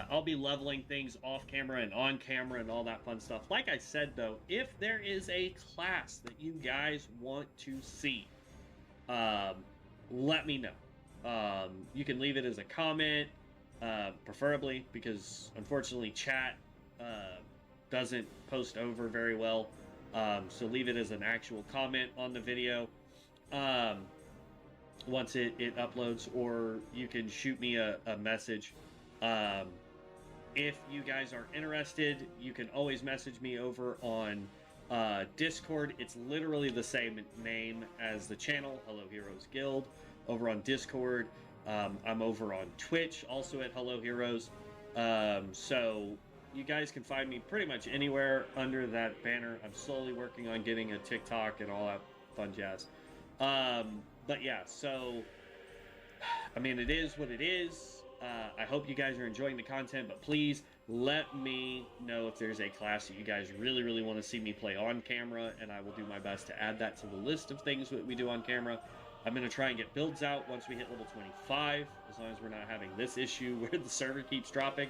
I'll be leveling things off camera and on camera and all that fun stuff. Like I said, though, if there is a class that you guys want to see, let me know. You can leave it as a comment, preferably, because unfortunately chat doesn't post over very well. So leave it as an actual comment on the video once it uploads, or you can shoot me a message. If you guys are interested, you can always message me over on Discord. It's literally the same name as the channel, Hello Heroes Guild, over on Discord. I'm over on Twitch, also at Hello Heroes. So you guys can find me pretty much anywhere under that banner. I'm slowly working on getting a TikTok and all that fun jazz. But yeah, so, I mean, it is what it is. I hope you guys are enjoying the content, but please let me know if there's a class that you guys really, really want to see me play on camera, and I will do my best to add that to the list of things that we do on camera. I'm going to try and get builds out once we hit level 25, as long as we're not having this issue where the server keeps dropping.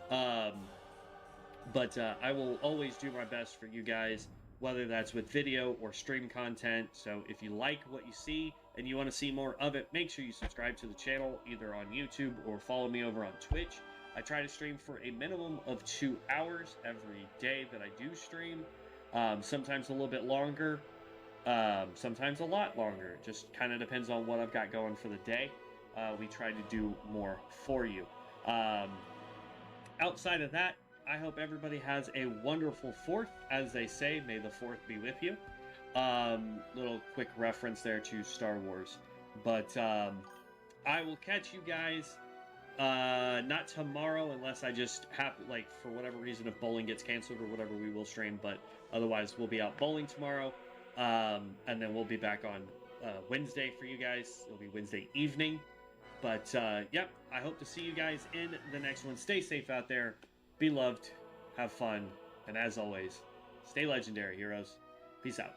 But I will always do my best for you guys, whether that's with video or stream content. So if you like what you see and you want to see more of it, make sure you subscribe to the channel, either on YouTube or follow me over on Twitch. I try to stream for a minimum of 2 hours every day that I do stream. Sometimes a little bit longer, sometimes a lot longer. It just kind of depends on what I've got going for the day. We try to do more for you. Outside of that, I hope everybody has a wonderful 4th. As they say, may the 4th be with you. Little quick reference there to Star Wars. But I will catch you guys not tomorrow, unless I just have, like, for whatever reason, if bowling gets canceled or whatever, we will stream. But otherwise, we'll be out bowling tomorrow. And then we'll be back on Wednesday for you guys. It'll be Wednesday evening. But yep, I hope to see you guys in the next one. Stay safe out there. Be loved, have fun, and as always, stay legendary, heroes. Peace out.